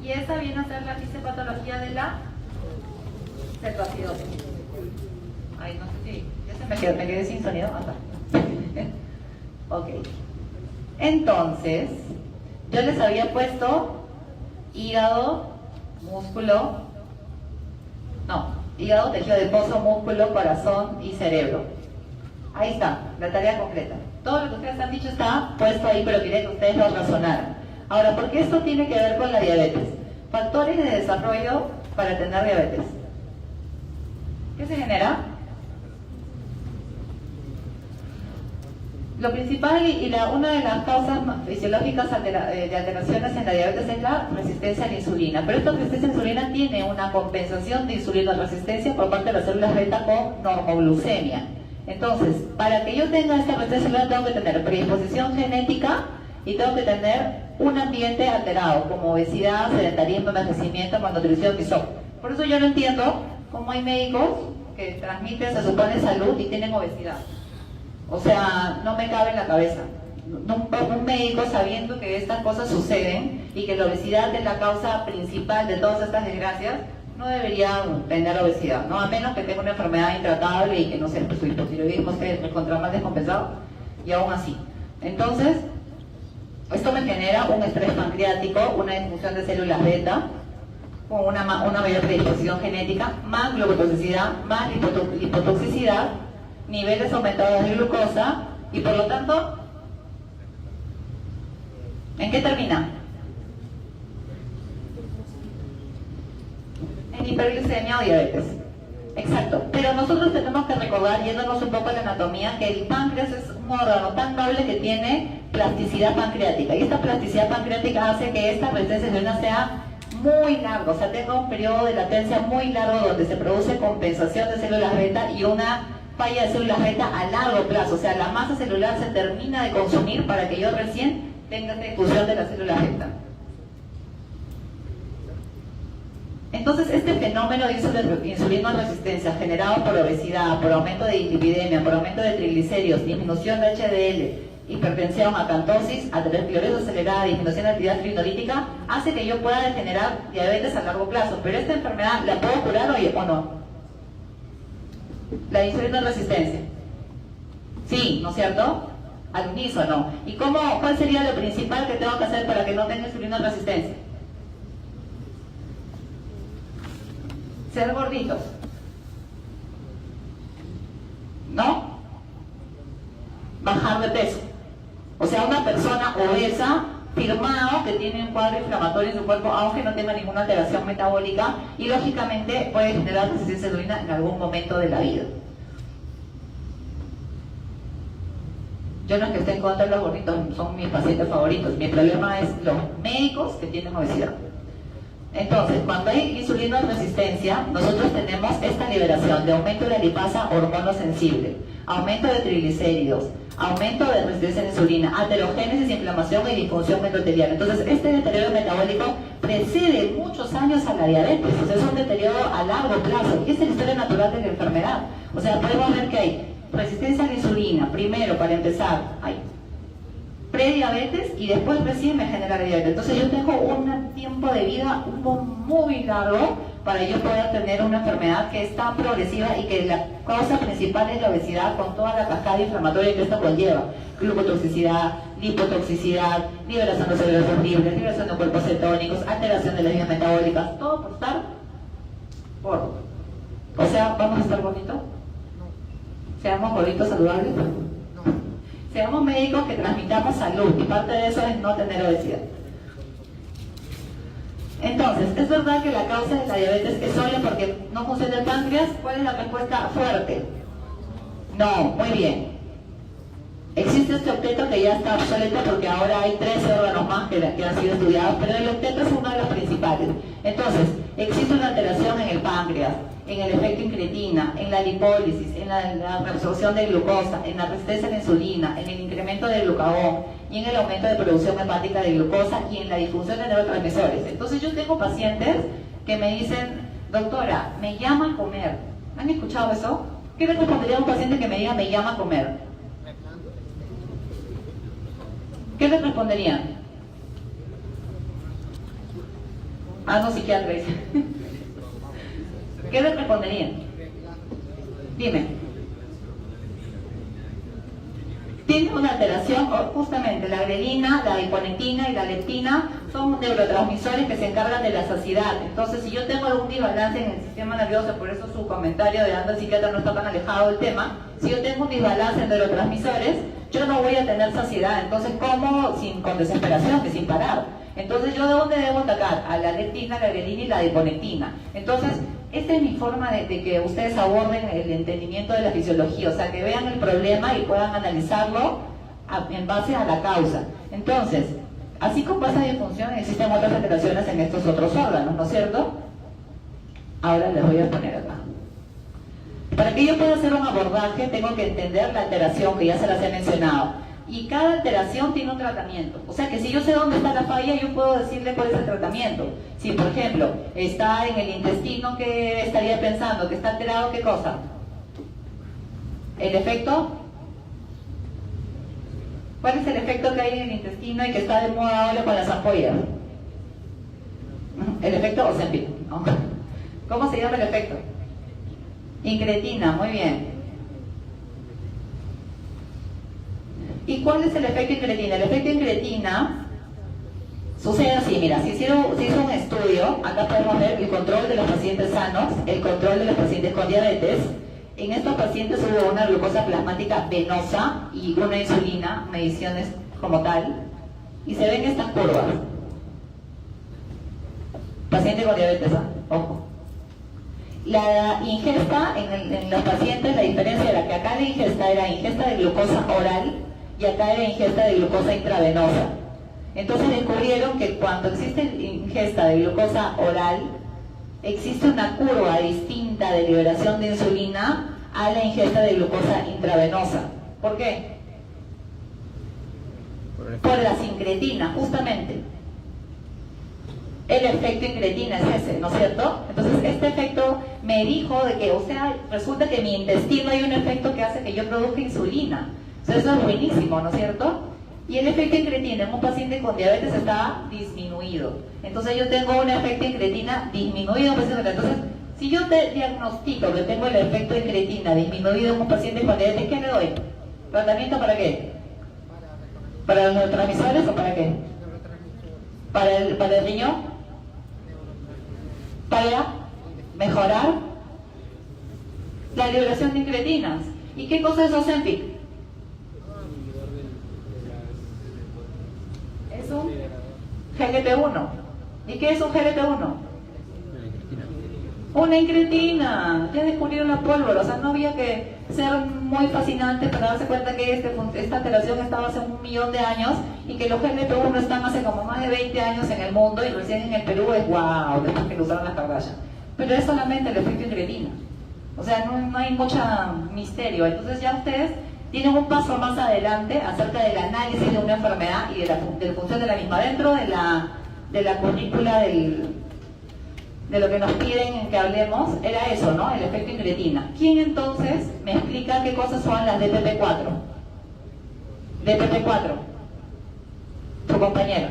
Y esa viene a ser la fisiopatología de la cetoacidosis. Ay, no sé si... Ya me quedé sin sonido. Ok. Entonces, yo les había puesto hígado, músculo... No, hígado, tejido adiposo, músculo, corazón y cerebro. Ahí está, la tarea completa. Todo lo que ustedes han dicho está puesto ahí, pero quería que ustedes lo razonaran. Ahora, ¿por qué esto tiene que ver con la diabetes? Factores de desarrollo para tener diabetes. ¿Qué se genera? Lo principal y una de las causas fisiológicas de alteraciones en la diabetes es la resistencia a la insulina. Pero esta resistencia a la insulina tiene una compensación de insulina resistencia por parte de las células beta con normoglucemia. Entonces, para que yo tenga esta resistencia celular tengo que tener predisposición genética y tengo que tener un ambiente alterado, como obesidad, sedentarismo, envejecimiento, malnutrición, disóxido. Por eso yo no entiendo cómo hay médicos que transmiten, se supone, salud y tienen obesidad. O sea, no me cabe en la cabeza. Un médico, sabiendo que estas cosas suceden y que la obesidad es la causa principal de todas estas desgracias, no debería tener obesidad, ¿no? A menos que tenga una enfermedad intratable y que, no sé, pues su hipotiroidismo esté contra más descompensado, y aún así. Entonces, esto me genera un estrés pancreático, una disfunción de células beta, con una mayor predisposición genética, más glucotoxicidad, más lipotoxicidad, niveles aumentados de glucosa, y por lo tanto, ¿en qué termina? En hiperglicemia o diabetes. Exacto. Pero nosotros tenemos que recordar, yéndonos un poco a la anatomía, que el páncreas es un órgano tan noble que tiene plasticidad pancreática. Y esta plasticidad pancreática hace que esta resistencia a la insulina sea muy largo, o sea, tenga un periodo de latencia muy largo donde se produce compensación de células beta y una falla de células beta a largo plazo. O sea, la masa celular se termina de consumir para que yo recién tenga esta difusión de las células beta. Entonces, este fenómeno de insulino resistencia generado por obesidad, por aumento de dislipidemia, por aumento de triglicéridos, disminución de HDL, hipertensión, acantosis, aterosclerosis acelerada, disminución de actividad fibrinolítica, hace que yo pueda generar diabetes a largo plazo. Pero esta enfermedad, ¿la puedo curar o no? La insulino resistencia. Sí, ¿no es cierto? Al unísono. ¿Y cuál sería lo principal que tengo que hacer para que no tenga insulino resistencia? Ser gorditos, ¿no? Bajar de peso. O sea, una persona obesa, firmado, que tiene un cuadro inflamatorio en su cuerpo, aunque no tenga ninguna alteración metabólica, y lógicamente puede generar resistencia a la insulina en algún momento de la vida. Yo no es que esté en contra de los gorditos, son mis pacientes favoritos. Mi problema es los médicos que tienen obesidad. Entonces, cuando hay insulino resistencia, nosotros tenemos esta liberación de aumento de la lipasa hormonosensible, aumento de triglicéridos, aumento de resistencia a la insulina, aterogénesis, inflamación y disfunción endotelial. Entonces, este deterioro metabólico precede muchos años a la diabetes, o sea, es un deterioro a largo plazo, y esa es la historia natural de la enfermedad. O sea, podemos ver que hay resistencia a la insulina, primero, para empezar, hay prediabetes y después recién me genera la diabetes. Entonces yo tengo un tiempo de vida muy largo para yo poder tener una enfermedad que es tan progresiva y que la causa principal es la obesidad con toda la cascada inflamatoria que esto conlleva. Glucotoxicidad, lipotoxicidad, liberación de células libres, liberación de cuerpos cetónicos, alteración de las vías metabólicas, todo por estar gordo. O sea, ¿vamos a estar gorditos? ¿Seamos gorditos saludables? Seamos médicos que transmitamos salud, y parte de eso es no tener obesidad. Entonces, ¿es verdad que la causa de la diabetes es solo porque no funciona el páncreas? ¿Cuál es la respuesta fuerte? No, muy bien. Existe este octeto que ya está obsoleto porque ahora hay 13 órganos más que han sido estudiados, pero el octeto es uno de los principales. Entonces, existe una alteración en el páncreas, en el efecto incretina, en la lipólisis, en la reabsorción de glucosa, en la resistencia a la insulina, en el incremento del glucagón y en el aumento de producción hepática de glucosa y en la disfunción de neurotransmisores. Entonces yo tengo pacientes que me dicen, doctora, me llama a comer. ¿Han escuchado eso? ¿Qué le respondería a un paciente que me diga, me llama a comer? ¿Qué le responderían? Ah, no, psiquiatra dice. ¿Qué le responderían? Dime. Tiene una alteración, justamente la grelina, la hiponectina y la leptina son neurotransmisores que se encargan de la saciedad. Entonces, si yo tengo algún desbalance en el sistema nervioso, por eso su comentario de anda el psiquiatra no está tan alejado del tema, si yo tengo un desbalance en neurotransmisores, yo no voy a tener saciedad. Entonces, ¿cómo? Con desesperación, que sin parar. Entonces, ¿yo de dónde debo atacar? A la leptina, la grelina y la hiponectina. Entonces, esta es mi forma de que ustedes aborden el entendimiento de la fisiología, o sea, que vean el problema y puedan analizarlo en base a la causa. Entonces, así como esa disfunción, existen otras alteraciones en estos otros órganos, ¿no es cierto? Ahora les voy a poner acá. Para que yo pueda hacer un abordaje, tengo que entender la alteración, que ya se las he mencionado. Y cada alteración tiene un tratamiento. O sea que si yo sé dónde está la falla, yo puedo decirle cuál es el tratamiento. Si, por ejemplo, está en el intestino, ¿qué estaría pensando? ¿Que está alterado qué cosa? ¿El efecto? ¿Cuál es el efecto que hay en el intestino y que está de moda ahora con las ampollas? ¿El efecto Ozempic? ¿No? ¿Cómo se llama el efecto? Incretina, muy bien. ¿Y cuál es el efecto incretina? El efecto incretina sucede así, mira, se hizo un estudio, acá podemos ver el control de los pacientes sanos, el control de los pacientes con diabetes. En estos pacientes hubo una glucosa plasmática venosa y una insulina, mediciones como tal, y se ven estas curvas. Paciente con diabetes, ojo. La ingesta en los pacientes, la diferencia era que acá la ingesta era ingesta de glucosa oral y acá era ingesta de glucosa intravenosa. Entonces descubrieron que cuando existe ingesta de glucosa oral, existe una curva distinta de liberación de insulina a la ingesta de glucosa intravenosa. ¿Por qué? Por la sincretina, justamente. El efecto incretina es ese, ¿no es cierto? Entonces este efecto me dijo de que, o sea, resulta que en mi intestino hay un efecto que hace que yo produzca insulina. Entonces eso es buenísimo, ¿no es cierto? Y el efecto incretina en un paciente con diabetes está disminuido. Entonces yo tengo un efecto incretina disminuido. Entonces, si yo te diagnostico que tengo el efecto incretina disminuido en un paciente con diabetes, ¿qué le doy? ¿Tratamiento para qué? ¿Para los neurotransmisores o para qué? ¿Para el riñón? ¿Para mejorar la liberación de incretinas? ¿Y qué cosa es Ozempic? Es un GLP-1. ¿Y qué es un GLP-1? Una incretina. Ya descubrieron la pólvora. O sea, no había que ser muy fascinante para darse cuenta que esta alteración estaba hace 1 millón de años y que los GLP-1 están hace como más de 20 años en el mundo y recién en el Perú es wow, después que lo usaron las Kardashian. Pero es solamente el efecto incretina. O sea, no hay mucho misterio. Entonces ya ustedes tienen un paso más adelante acerca del análisis de una enfermedad y de la función de la misma dentro de la currícula de lo que nos piden que hablemos. Era eso, ¿no? El efecto incretina. ¿Quién entonces me explica qué cosas son las DPP-4? DPP-4. Tu compañero.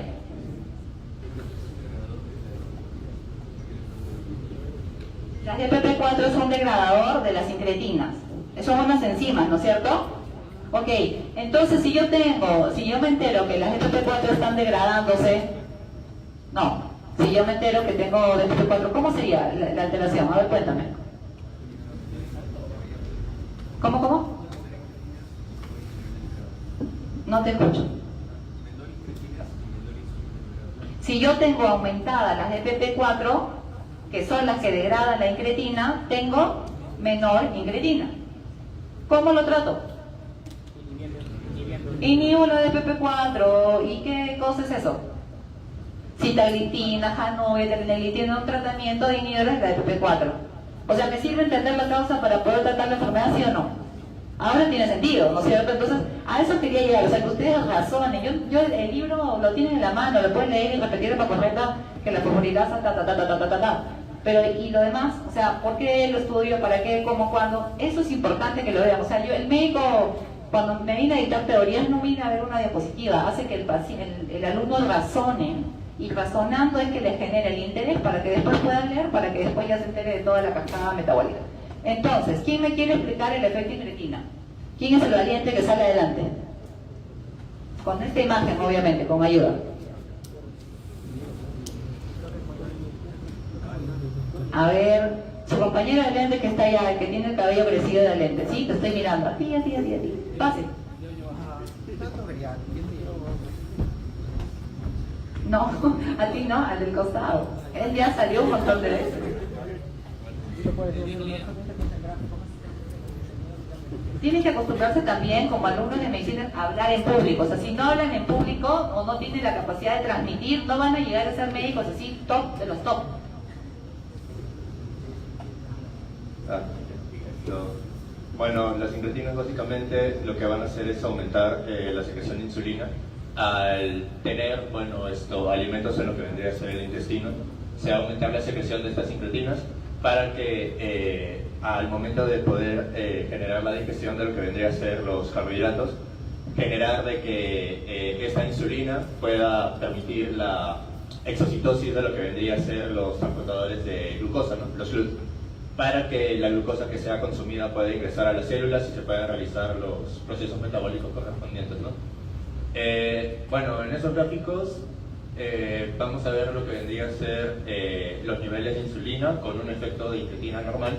Las DPP-4 son un degradador de las incretinas. Son unas enzimas, ¿no es cierto? Ok, entonces si yo me entero que las DPP-4 están degradándose, no, si yo me entero que tengo DPP-4, ¿cómo sería la alteración? A ver, cuéntame. ¿Cómo? No te escucho. Si yo tengo aumentadas las DPP-4, que son las que degradan la incretina, tengo menor incretina. ¿Cómo lo trato? Inhibo la DPP-4. ¿Y qué cosa es eso? sitaglitina, Januvia, Telenelli, tienen un tratamiento de inhibidores de la DPP4. O sea, ¿me sirve entender la causa para poder tratar la enfermedad, sí o no? Ahora tiene sentido, ¿no es cierto? Entonces, a eso quería llegar, o sea, que ustedes razonen. Yo el libro lo tienen en la mano, lo pueden leer y repetir para correcta que la fosforilasa, Pero, y lo demás, o sea, ¿por qué lo estudio? ¿Para qué? ¿Cómo? ¿Cuándo? Eso es importante que lo vean. O sea, yo, el médico, cuando me viene a dictar teorías, no viene a ver una diapositiva, hace que el alumno razone, y razonando es que le genere el interés para que después puedan leer, para que después ya se entere de toda la cascada metabólica. Entonces, ¿quién me quiere explicar el efecto incretina? ¿Quién es el valiente que sale adelante? Con esta imagen, obviamente, con ayuda. A ver, su compañera de lente que está allá, que tiene el cabello crecido de lente. Sí, te estoy mirando. A ti. Pase. No, a ti no, al del costado. Él ya salió un montón de veces. Tienen que acostumbrarse también, como alumnos de medicina, a hablar en público. O sea, si no hablan en público o no tienen la capacidad de transmitir, no van a llegar a ser médicos así top de los top. Bueno, las incretinas básicamente lo que van a hacer es aumentar la secreción de insulina. Al tener, alimentos en lo que vendría a ser el intestino, se va a aumentar la secreción de estas incretinas para que al momento de poder generar la digestión de lo que vendría a ser los carbohidratos, generar de que esta insulina pueda permitir la exocitosis de lo que vendría a ser los transportadores de glucosa, ¿no? Los GLUT, para que la glucosa que sea consumida pueda ingresar a las células y se puedan realizar los procesos metabólicos correspondientes, ¿no? En esos gráficos vamos a ver lo que vendría a ser los niveles de insulina con un efecto de incretina normal.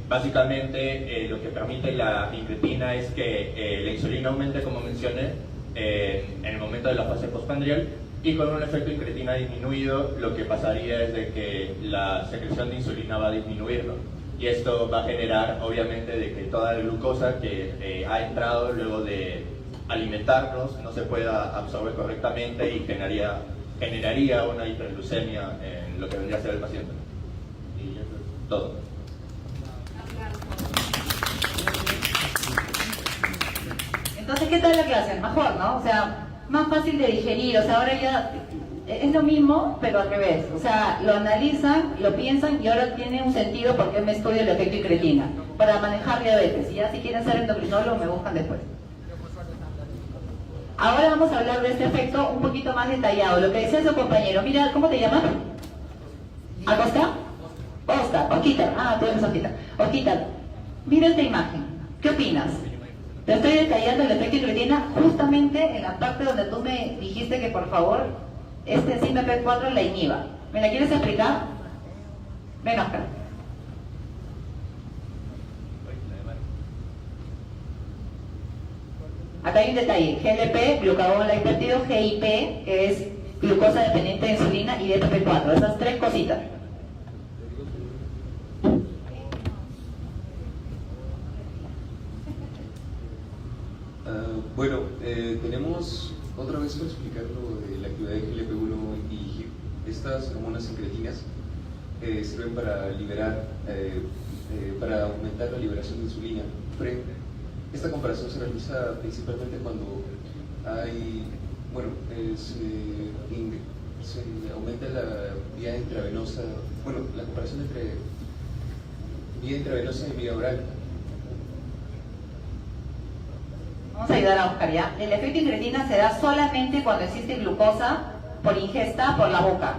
Básicamente lo que permite la incretina es que la insulina aumente, como mencioné, en el momento de la fase postprandial, y con un efecto de incretina disminuido lo que pasaría es de que la secreción de insulina va a disminuir, ¿no? Y esto va a generar obviamente de que toda la glucosa que ha entrado luego de alimentarnos no se pueda absorber correctamente y generaría una hiperglucemia en lo que vendría a ser el paciente. Y eso es todo. Entonces, ¿qué tal la clase? Mejor, ¿no? O sea, más fácil de digerir. O sea, ahora ya es lo mismo, pero al revés. O sea, lo analizan, lo piensan y ahora tiene un sentido porque me estudio el efecto incretina para manejar diabetes. Y ya si quieren ser endocrinólogos me buscan después. Ahora vamos a hablar de este efecto un poquito más detallado. Lo que decía su compañero. Mira, ¿cómo te llamas? ¿Acosta? Oscar. Ah, tú eres Osquita. Osquita, mira esta imagen. ¿Qué opinas? Te estoy detallando el efecto incretina justamente en la parte donde tú me dijiste que por favor este enzima P4 la inhiba. ¿Me la quieres explicar? Ven, Oscar. Acá hay un detalle. GLP, glucagón lipoproteico, GIP, que es glucosa dependiente de insulina, y DPP4. Esas tres cositas. Tenemos otra vez para explicar lo de la actividad de GLP-1 y GIP. Estas hormonas incretinas sirven para para aumentar la liberación de insulina. Esta comparación se realiza principalmente cuando se aumenta la vía intravenosa, la comparación entre vía intravenosa y vía oral. Vamos a ayudar a Oscar, ¿ya? El efecto incretina se da solamente cuando existe glucosa por ingesta por la boca.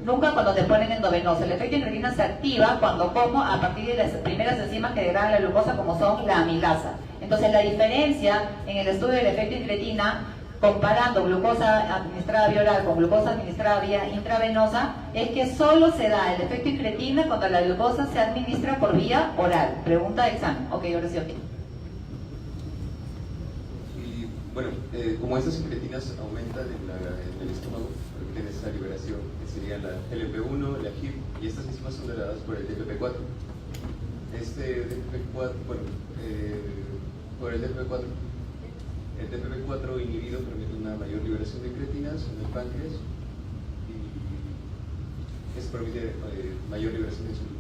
Nunca cuando te ponen endovenoso. El efecto incretina se activa cuando como a partir de las primeras enzimas que degradan la glucosa, como son la amilasa. Entonces la diferencia en el estudio del efecto incretina, comparando glucosa administrada vía oral con glucosa administrada vía intravenosa, es que solo se da el efecto incretina cuando la glucosa se administra por vía oral. Pregunta de examen. Ok, ahora sí, ok. Como estas incretinas aumentan en el estómago, permiten esta liberación, que serían la GLP-1, la GIP, y estas enzimas son degradadas por el DPP4. Por el DPP4 inhibido permite una mayor liberación de incretinas en el páncreas Eso permite mayor liberación de insulina.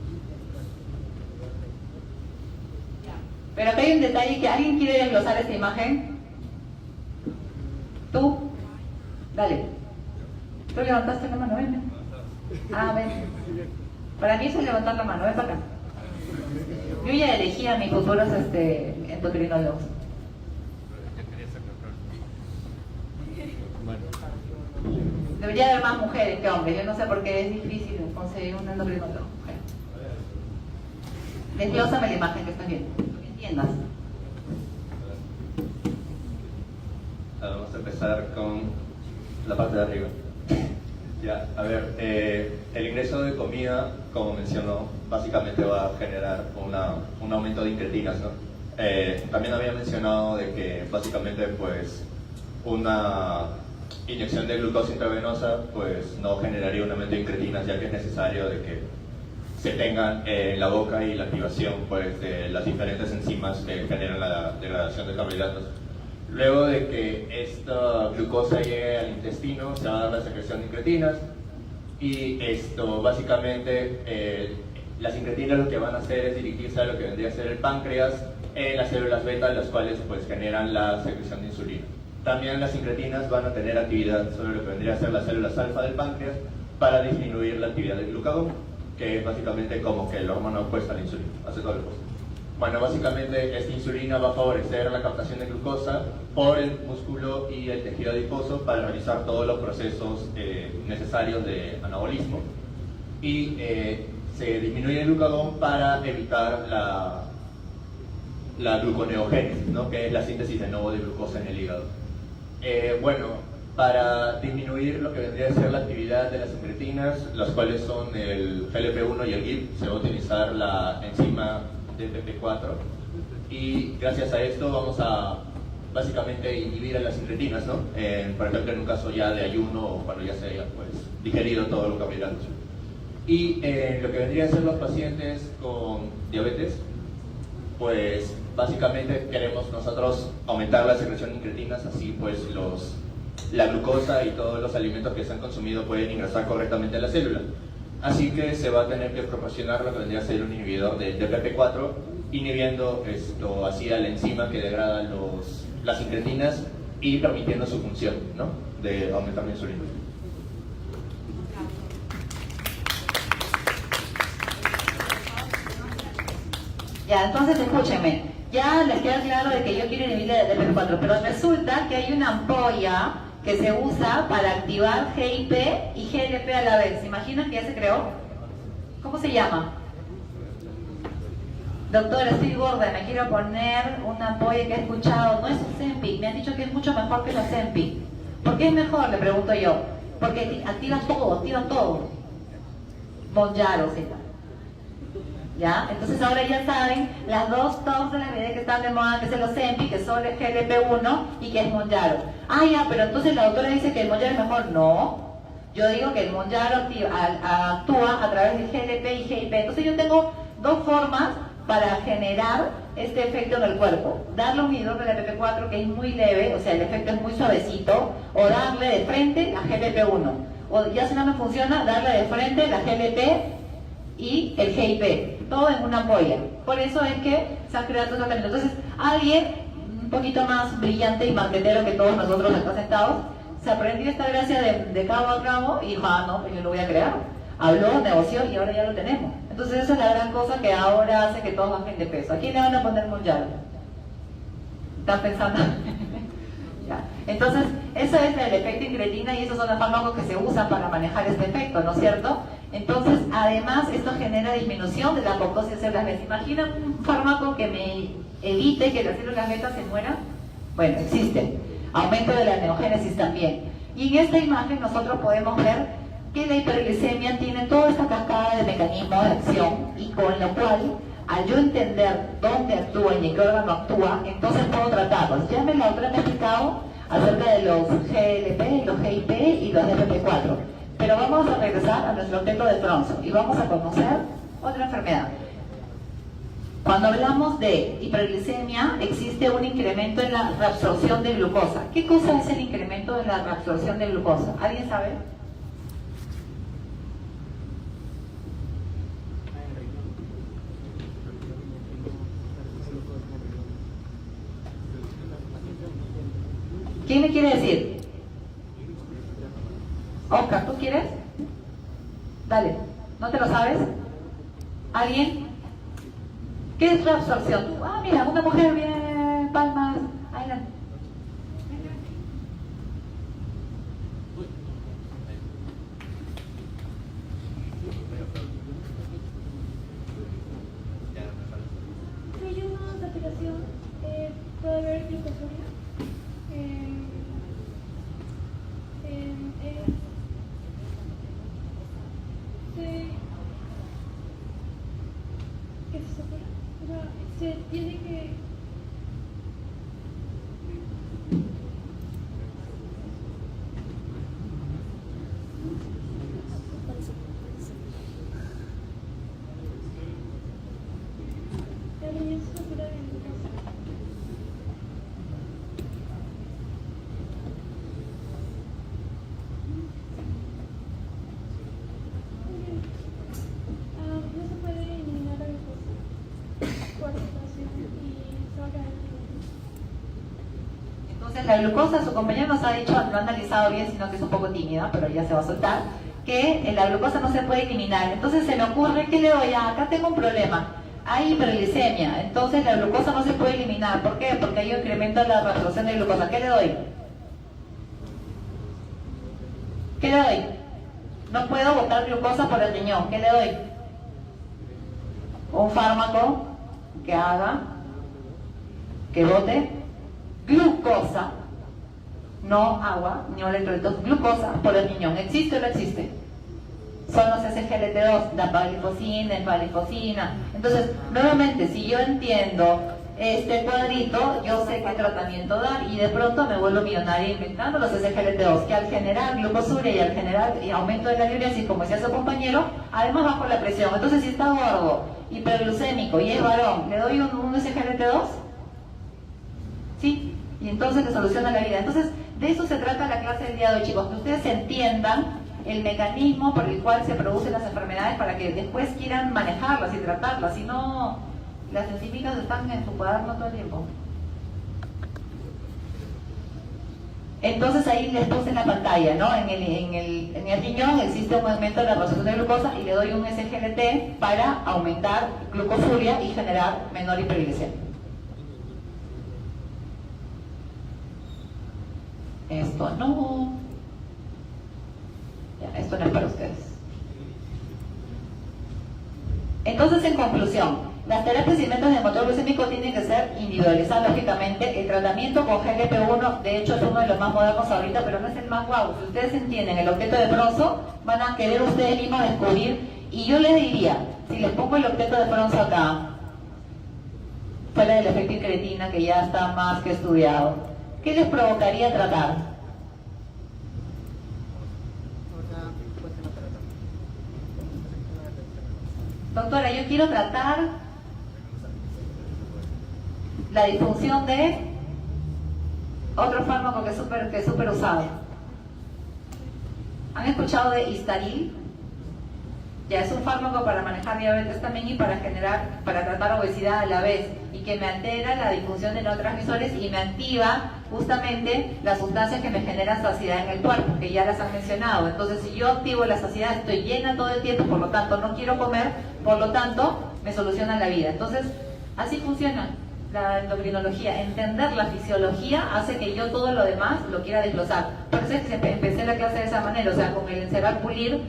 Pero acá hay un detalle que alguien quiere desglosar esta imagen. ¿Tú? Dale. ¿Tú levantaste la mano? Ven. Ah, ven. Para mí eso es levantar la mano. Ven para acá. Yo ya elegí a mis futuros endocrinólogos. Debería haber más mujeres que hombres. Yo no sé por qué es difícil conseguir un endocrinólogo. Desglósame la imagen que estás viendo. Que entiendas. Vamos a empezar con la parte de arriba. Ya, a ver, el ingreso de comida, como mencionó, básicamente va a generar un aumento de incretinas, ¿no? También había mencionado de que básicamente pues una inyección de glucosa intravenosa pues no generaría un aumento de incretinas, ya que es necesario de que se tengan en la boca y la activación pues de las diferentes enzimas que generan la degradación de carbohidratos. Luego de que esta glucosa llegue al intestino, se va a dar la secreción de incretinas y esto básicamente las incretinas lo que van a hacer es dirigirse a lo que vendría a ser el páncreas en las células beta, las cuales pues generan la secreción de insulina. También las incretinas van a tener actividad sobre lo que vendría a ser las células alfa del páncreas para disminuir la actividad del glucagón, que es básicamente como que el hormona opuesta a la insulina, hace todo lo opuesto. Bueno, básicamente esta insulina va a favorecer la captación de glucosa por el músculo y el tejido adiposo para realizar todos los procesos necesarios de anabolismo. Y se disminuye el glucagón para evitar la gluconeogénesis, ¿no? Que es la síntesis de nuevo de glucosa en el hígado. Bueno, para disminuir lo que vendría a ser la actividad de las incretinas, las cuales son el GLP-1 y el GIP, se va a utilizar la enzima DPP4 y gracias a esto vamos a básicamente inhibir a las incretinas, ¿no? Por ejemplo, en un caso ya de ayuno o cuando ya se haya pues, digerido todo lo carbohidratos. Y lo que vendría a ser los pacientes con diabetes, pues básicamente queremos nosotros aumentar la secreción de incretinas, así pues la glucosa y todos los alimentos que se han consumido pueden ingresar correctamente a la célula. Así que se va a tener que proporcionar lo que vendría a ser un inhibidor de DPP4, inhibiendo esto así a la enzima que degrada las incretinas y permitiendo su función, ¿no? De aumentar la insulina. Ya, entonces escúchenme. Ya les queda claro de que yo quiero inhibir el DPP4, pero resulta que hay una ampolla que se usa para activar GIP y GLP a la vez. ¿Se imaginan que ya se creó? ¿Cómo se llama? Doctora, estoy gorda, me quiero poner una ampolla que he escuchado. No es Ozempic, me han dicho que es mucho mejor que el Ozempic. ¿Por qué es mejor? Le pregunto yo. Porque activa todo. Mounjaro se llama. ¿Ya? Entonces ahora ya saben las dos tops de la vida que están de moda, que es el Ozempic, que son el GLP-1 y que es Mounjaro. Ah, ya, pero entonces la doctora dice que el Mounjaro es mejor. No, yo digo que el Mounjaro actúa a través del GLP y GIP. Entonces yo tengo dos formas para generar este efecto en el cuerpo. Darle un inhibidor de la DPP4 que es muy leve, o sea el efecto es muy suavecito, o darle de frente la GLP-1. O ya si no me funciona, darle de frente la GLP y el GIP, todo en una ampolla. Por eso es que se han creado estos tratamientos. Entonces, alguien un poquito más brillante y marquetero que todos nosotros acá sentados, se aprendió esta gracia de cabo a cabo y dijo, ah, no, pues yo lo voy a crear. Habló, negoció y ahora ya lo tenemos. Entonces, esa es la gran cosa que ahora hace que todos bajen de peso. ¿A quién le van a poner Mounjaro? ¿Están pensando? Ya. Entonces, eso es el efecto incretina y esos son los fármacos que se usan para manejar este efecto, ¿no es cierto? Entonces, además, esto genera disminución de la apoptosis de células beta. ¿Imaginan un fármaco que me evite que las células beta se mueran? Bueno, existe. Aumento de la neogénesis también. Y en esta imagen nosotros podemos ver que la hiperglicemia tiene toda esta cascada de mecanismos de acción y con lo cual, al yo entender dónde actúa y en qué órgano actúa, entonces puedo tratarlos. Ya la otra me ha explicado acerca de los GLP, los GIP y los DPP4. Pero vamos a regresar a nuestro texto de Tronzo y vamos a conocer otra enfermedad. Cuando hablamos de hiperglicemia, existe un incremento en la reabsorción de glucosa. ¿Qué cosa es el incremento de la reabsorción de glucosa? ¿Alguien sabe? ¿Quién me quiere decir? Oscar, ¿tú quieres? Dale, ¿no te lo sabes? ¿Alguien? ¿Qué es la absorción? Ah, mira, una mujer bien, palmas. Adelante. Hay una saturación, puede haber glucosuria. ¿Qué se satura? O sea, se tiene que... La niña se satura de glucosa. No se puede eliminar la glucosa por situación y se va a quedar en Entonces la glucosa, su compañero nos ha dicho, no ha analizado bien, sino que es un poco tímida, pero ya se va a soltar, que la glucosa no se puede eliminar. Entonces se me ocurre, ¿qué le doy? Acá tengo un problema, hay hiperglicemia, entonces la glucosa no se puede eliminar. ¿Por qué? Porque hay un incremento en la absorción de glucosa. ¿Qué le doy? ¿Qué le doy? No puedo botar glucosa por el riñón. ¿Qué le doy? Un fármaco que haga que bote glucosa, no agua, ni electrolitos, glucosa por el riñón. ¿Existe o no existe? Son los SGLT2, dapaglifosina, empaglifosina. Entonces, nuevamente, si yo entiendo este cuadrito, yo sé qué tratamiento dar y de pronto me vuelvo millonaria inventando los SGLT2, que al generar glucosuria y al generar aumento de la diuresis, como decía su compañero, además bajo la presión. Entonces, si está gordo, hiperglucémico y es varón, ¿le doy un SGLT2? ¿Sí? Y entonces le soluciona la vida. Entonces, de eso se trata la clase del día de hoy, chicos, que ustedes entiendan el mecanismo por el cual se producen las enfermedades para que después quieran manejarlas y tratarlas. Si no, las científicas están en su cuaderno todo el tiempo. Entonces ahí les puse en la pantalla, ¿no? En el riñón existe un aumento de la absorción de glucosa y le doy un SGLT para aumentar glucosuria y generar menor hiperglicemia. Esto no. Ya, esto no es para ustedes. Entonces, en conclusión, las terapias y métodos de motor glucémico tienen que ser individualizadas, lógicamente. El tratamiento con GLP-1, de hecho, es uno de los más modernos ahorita, pero no es el más guau. Si ustedes entienden el octeto de Bronzo, van a querer ustedes mismos descubrir. Y yo les diría, si les pongo el octeto de Bronzo acá, fuera del efecto incretina, que ya está más que estudiado, ¿qué les provocaría tratar? Doctora, yo quiero tratar la disfunción de otro fármaco que es súper usado. ¿Han escuchado de Istaril? Ya es un fármaco para manejar diabetes también y para tratar obesidad a la vez, y que me altera la disfunción de neurotransmisores y me activa justamente las sustancias que me generan saciedad en el cuerpo, que ya las han mencionado. Entonces, si yo activo la saciedad, estoy llena todo el tiempo, por lo tanto no quiero comer, por lo tanto me soluciona la vida. Entonces, así funciona la endocrinología. Entender la fisiología hace que yo todo lo demás lo quiera desglosar. Por eso es que empecé la clase de esa manera, o sea, con el encerrar pulir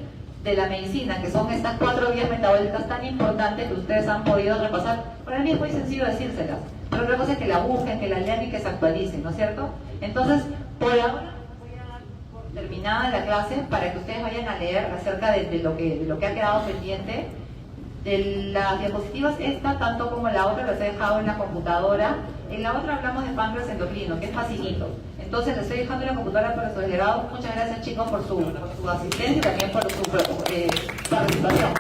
de la medicina, que son estas 4 vías metabólicas tan importantes que ustedes han podido repasar. Para mí es muy sencillo decírselas, pero otra cosa es que la busquen, que la lean y que se actualicen, ¿no es cierto? Entonces, por ahora voy a dar por terminada la clase para que ustedes vayan a leer acerca de lo que ha quedado pendiente. De las diapositivas, esta tanto como la otra las he dejado en la computadora. En la otra hablamos de páncreas endocrino, que es facilito. Entonces les estoy dejando en la computadora para sus delegados. Muchas gracias, chicos, por su asistencia y también por su participación.